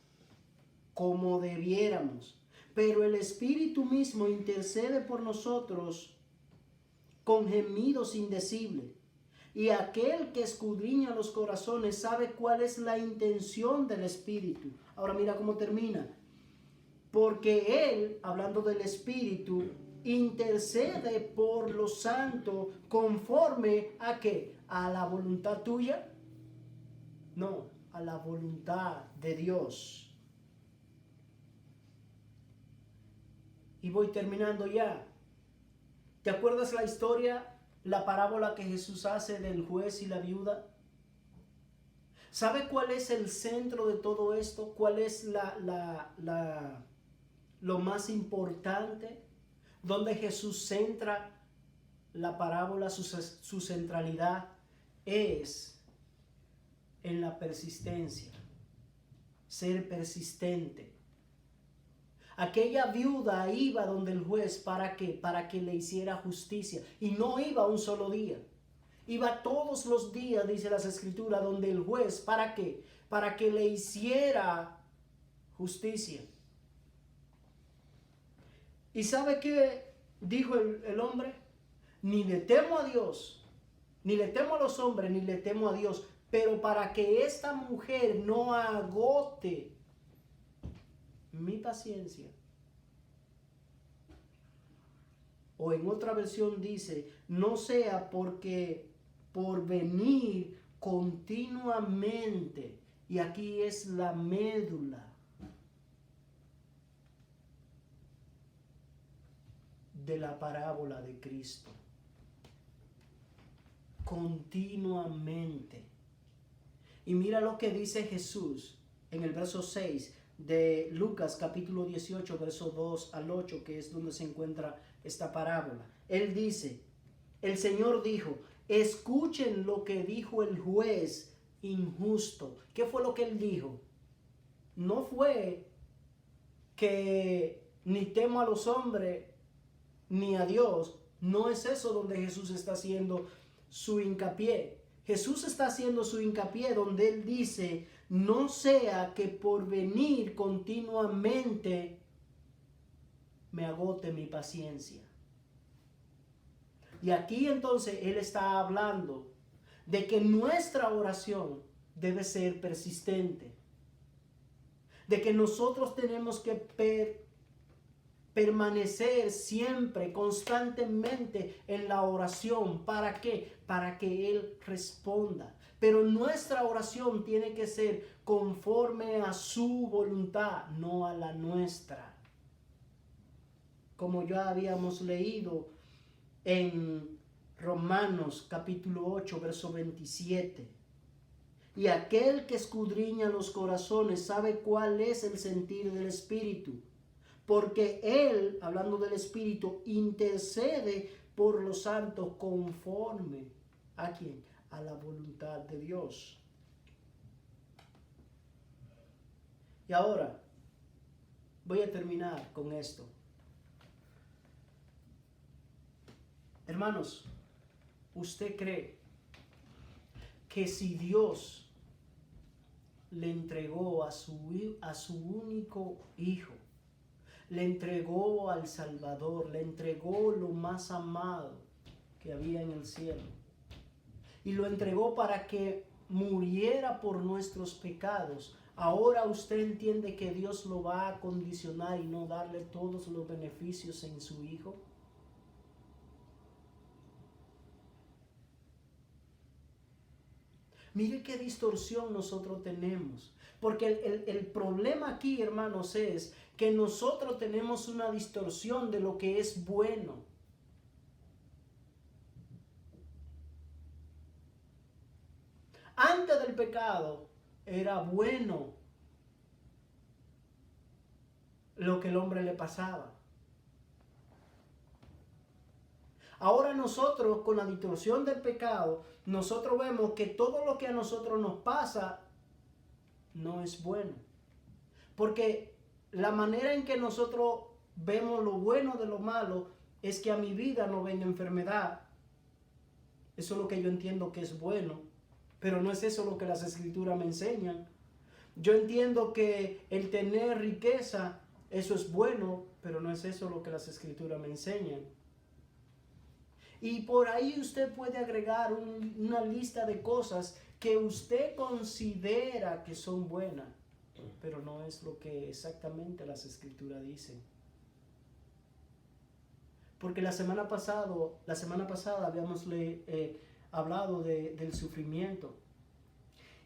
como debiéramos, pero el Espíritu mismo intercede por nosotros con gemidos indecibles. Y aquel que escudriña los corazones sabe cuál es la intención del Espíritu. Ahora mira cómo termina. Porque Él, hablando del Espíritu, intercede por los santos conforme a ¿qué? ¿A la voluntad tuya? No, a la voluntad de Dios. Y voy terminando ya. ¿Te acuerdas la historia la parábola que Jesús hace del juez y la viuda? ¿Sabe cuál es el centro de todo esto? ¿Cuál es lo más importante? Donde Jesús centra la parábola, su centralidad es en la persistencia. Ser persistente. Aquella viuda iba donde el juez, ¿para qué? Para que le hiciera justicia. Y no iba un solo día. Iba todos los días, dice las Escrituras, donde el juez, ¿para qué? Para que le hiciera justicia. ¿Y sabe qué dijo el hombre? Ni le temo a Dios, ni le temo a los hombres, ni le temo a Dios. Pero para que esta mujer no agote mi paciencia. O en otra versión dice, no sea porque por venir continuamente. Y aquí es la médula de la parábola de Cristo. Continuamente. Y mira lo que dice Jesús en el verso 6 de Lucas capítulo 18, verso 2 al 8, que es donde se encuentra esta parábola. Él dice, el Señor dijo, escuchen lo que dijo el juez injusto. ¿Qué fue lo que él dijo? No fue que ni temo a los hombres ni a Dios. No es eso donde Jesús está haciendo su hincapié. Jesús está haciendo su hincapié donde él dice, no sea que por venir continuamente me agote mi paciencia. Y aquí entonces él está hablando de que nuestra oración debe ser persistente. De que nosotros tenemos que permanecer siempre, constantemente en la oración. ¿Para qué? Para que Él responda. Pero nuestra oración tiene que ser conforme a su voluntad, no a la nuestra. Como ya habíamos leído en Romanos capítulo 8, verso 27. Y aquel que escudriña los corazones sabe cuál es el sentir del Espíritu. Porque Él, hablando del Espíritu, intercede por los santos conforme ¿a quién? A la voluntad de Dios. Y ahora voy a terminar con esto. Hermanos, ¿usted cree que si Dios le entregó a su único hijo, le entregó al Salvador, le entregó lo más amado que había en el cielo, y lo entregó para que muriera por nuestros pecados, ahora usted entiende que Dios lo va a condicionar y no darle todos los beneficios en su hijo? Mire qué distorsión nosotros tenemos. Porque el problema aquí, hermanos, es que nosotros tenemos una distorsión de lo que es bueno. Antes del pecado era bueno lo que el hombre le pasaba. Ahora nosotros, con la distorsión del pecado, nosotros vemos que todo lo que a nosotros nos pasa no es bueno. Porque la manera en que nosotros vemos lo bueno de lo malo es que a mi vida no venga enfermedad. Eso es lo que yo entiendo que es bueno, pero no es eso lo que las Escrituras me enseñan. Yo entiendo que el tener riqueza, eso es bueno, pero no es eso lo que las Escrituras me enseñan. Y por ahí usted puede agregar una lista de cosas que usted considera que son buenas, pero no es lo que exactamente las Escrituras dicen. Porque la semana pasada habíamos hablado del sufrimiento.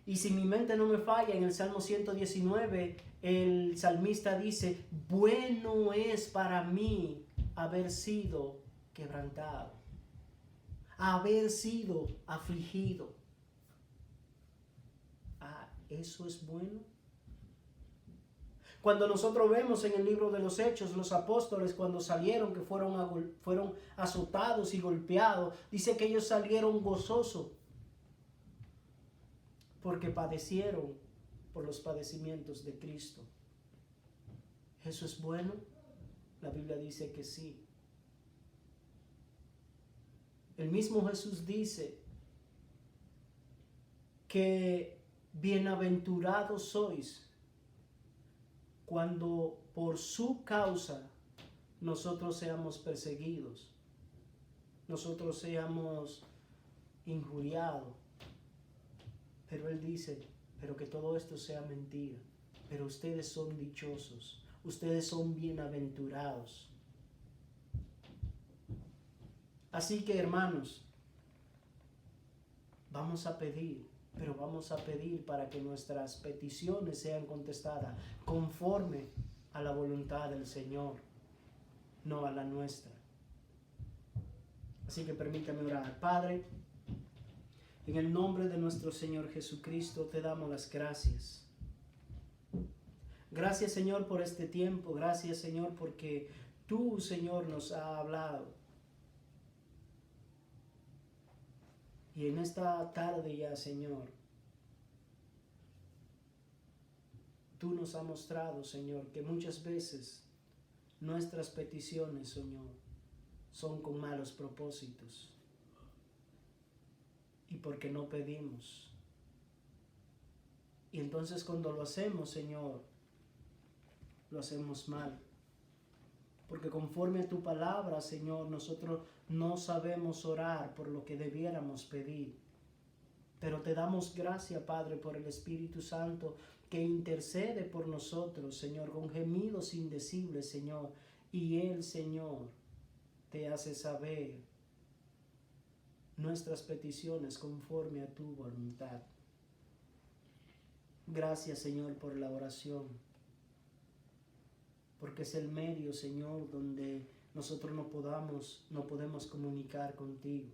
Y si mi mente no me falla, en el Salmo 119, el salmista dice, bueno es para mí haber sido quebrantado. haber sido afligido. ¿Eso es bueno? Cuando nosotros vemos en el libro de los Hechos, los apóstoles cuando salieron, que fueron azotados y golpeados, dice que ellos salieron gozosos porque padecieron por los padecimientos de Cristo. ¿Eso es bueno? La Biblia dice que sí. El mismo Jesús dice que bienaventurados sois cuando por su causa nosotros seamos perseguidos, nosotros seamos injuriados. Pero Él dice, pero que todo esto sea mentira. Pero ustedes son dichosos, ustedes son bienaventurados. Así que, hermanos, vamos a pedir, pero vamos a pedir para que nuestras peticiones sean contestadas conforme a la voluntad del Señor, no a la nuestra. Así que permítame orar. Padre, en el nombre de nuestro Señor Jesucristo te damos las gracias. Gracias, Señor, por este tiempo. Gracias, Señor, porque tú, Señor, nos has hablado. Y en esta tarde ya, Señor, tú nos has mostrado, Señor, que muchas veces nuestras peticiones, Señor, son con malos propósitos. Y porque no pedimos. Y entonces cuando lo hacemos, Señor, lo hacemos mal. Porque conforme a tu palabra, Señor, nosotros no sabemos orar por lo que debiéramos pedir. Pero te damos gracias, Padre, por el Espíritu Santo que intercede por nosotros, Señor, con gemidos indecibles, Señor. Y Él, Señor, te hace saber nuestras peticiones conforme a tu voluntad. Gracias, Señor, por la oración. Porque es el medio, Señor, donde nosotros no podemos comunicar contigo.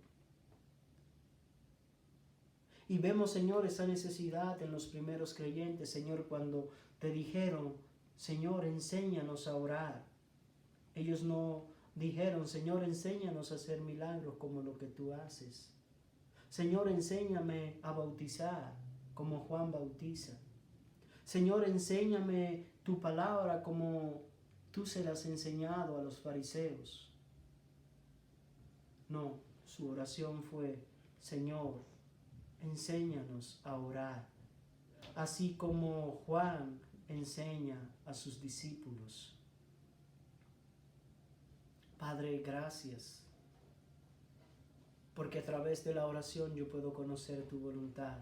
Y vemos, Señor, esa necesidad en los primeros creyentes, Señor, cuando te dijeron, Señor, enséñanos a orar. Ellos no dijeron, Señor, enséñanos a hacer milagros como lo que tú haces. Señor, enséñame a bautizar como Juan bautiza. Señor, enséñame tu palabra como tú se la has enseñado a los fariseos. No, su oración fue, Señor, enséñanos a orar, así como Juan enseña a sus discípulos. Padre, gracias, porque a través de la oración yo puedo conocer tu voluntad.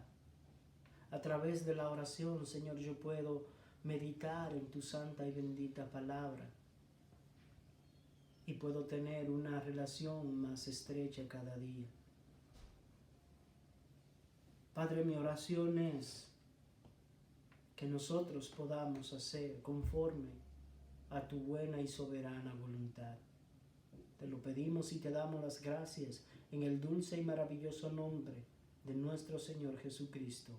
A través de la oración, Señor, yo puedo meditar en tu santa y bendita palabra. Y puedo tener una relación más estrecha cada día. Padre, mi oración es que nosotros podamos hacer conforme a tu buena y soberana voluntad. Te lo pedimos y te damos las gracias en el dulce y maravilloso nombre de nuestro Señor Jesucristo.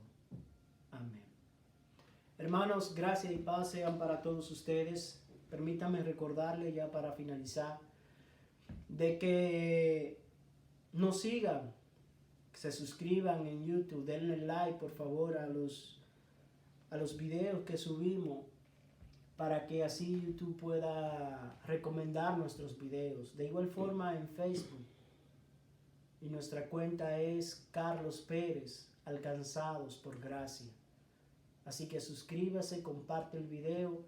Amén. Hermanos, gracias y paz sean para todos ustedes. Permítanme recordarle ya para finalizar de que nos sigan, que se suscriban en YouTube, denle like por favor a los videos que subimos, para que así YouTube pueda recomendar nuestros videos. De igual forma en Facebook, y nuestra cuenta es Carlos Pérez, Alcanzados por Gracia. Así que suscríbase, comparte el video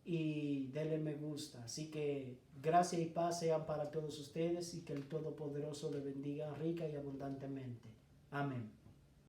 y denle me gusta. Así que gracia y paz sean para todos ustedes y que el Todopoderoso le bendiga rica y abundantemente. Amén.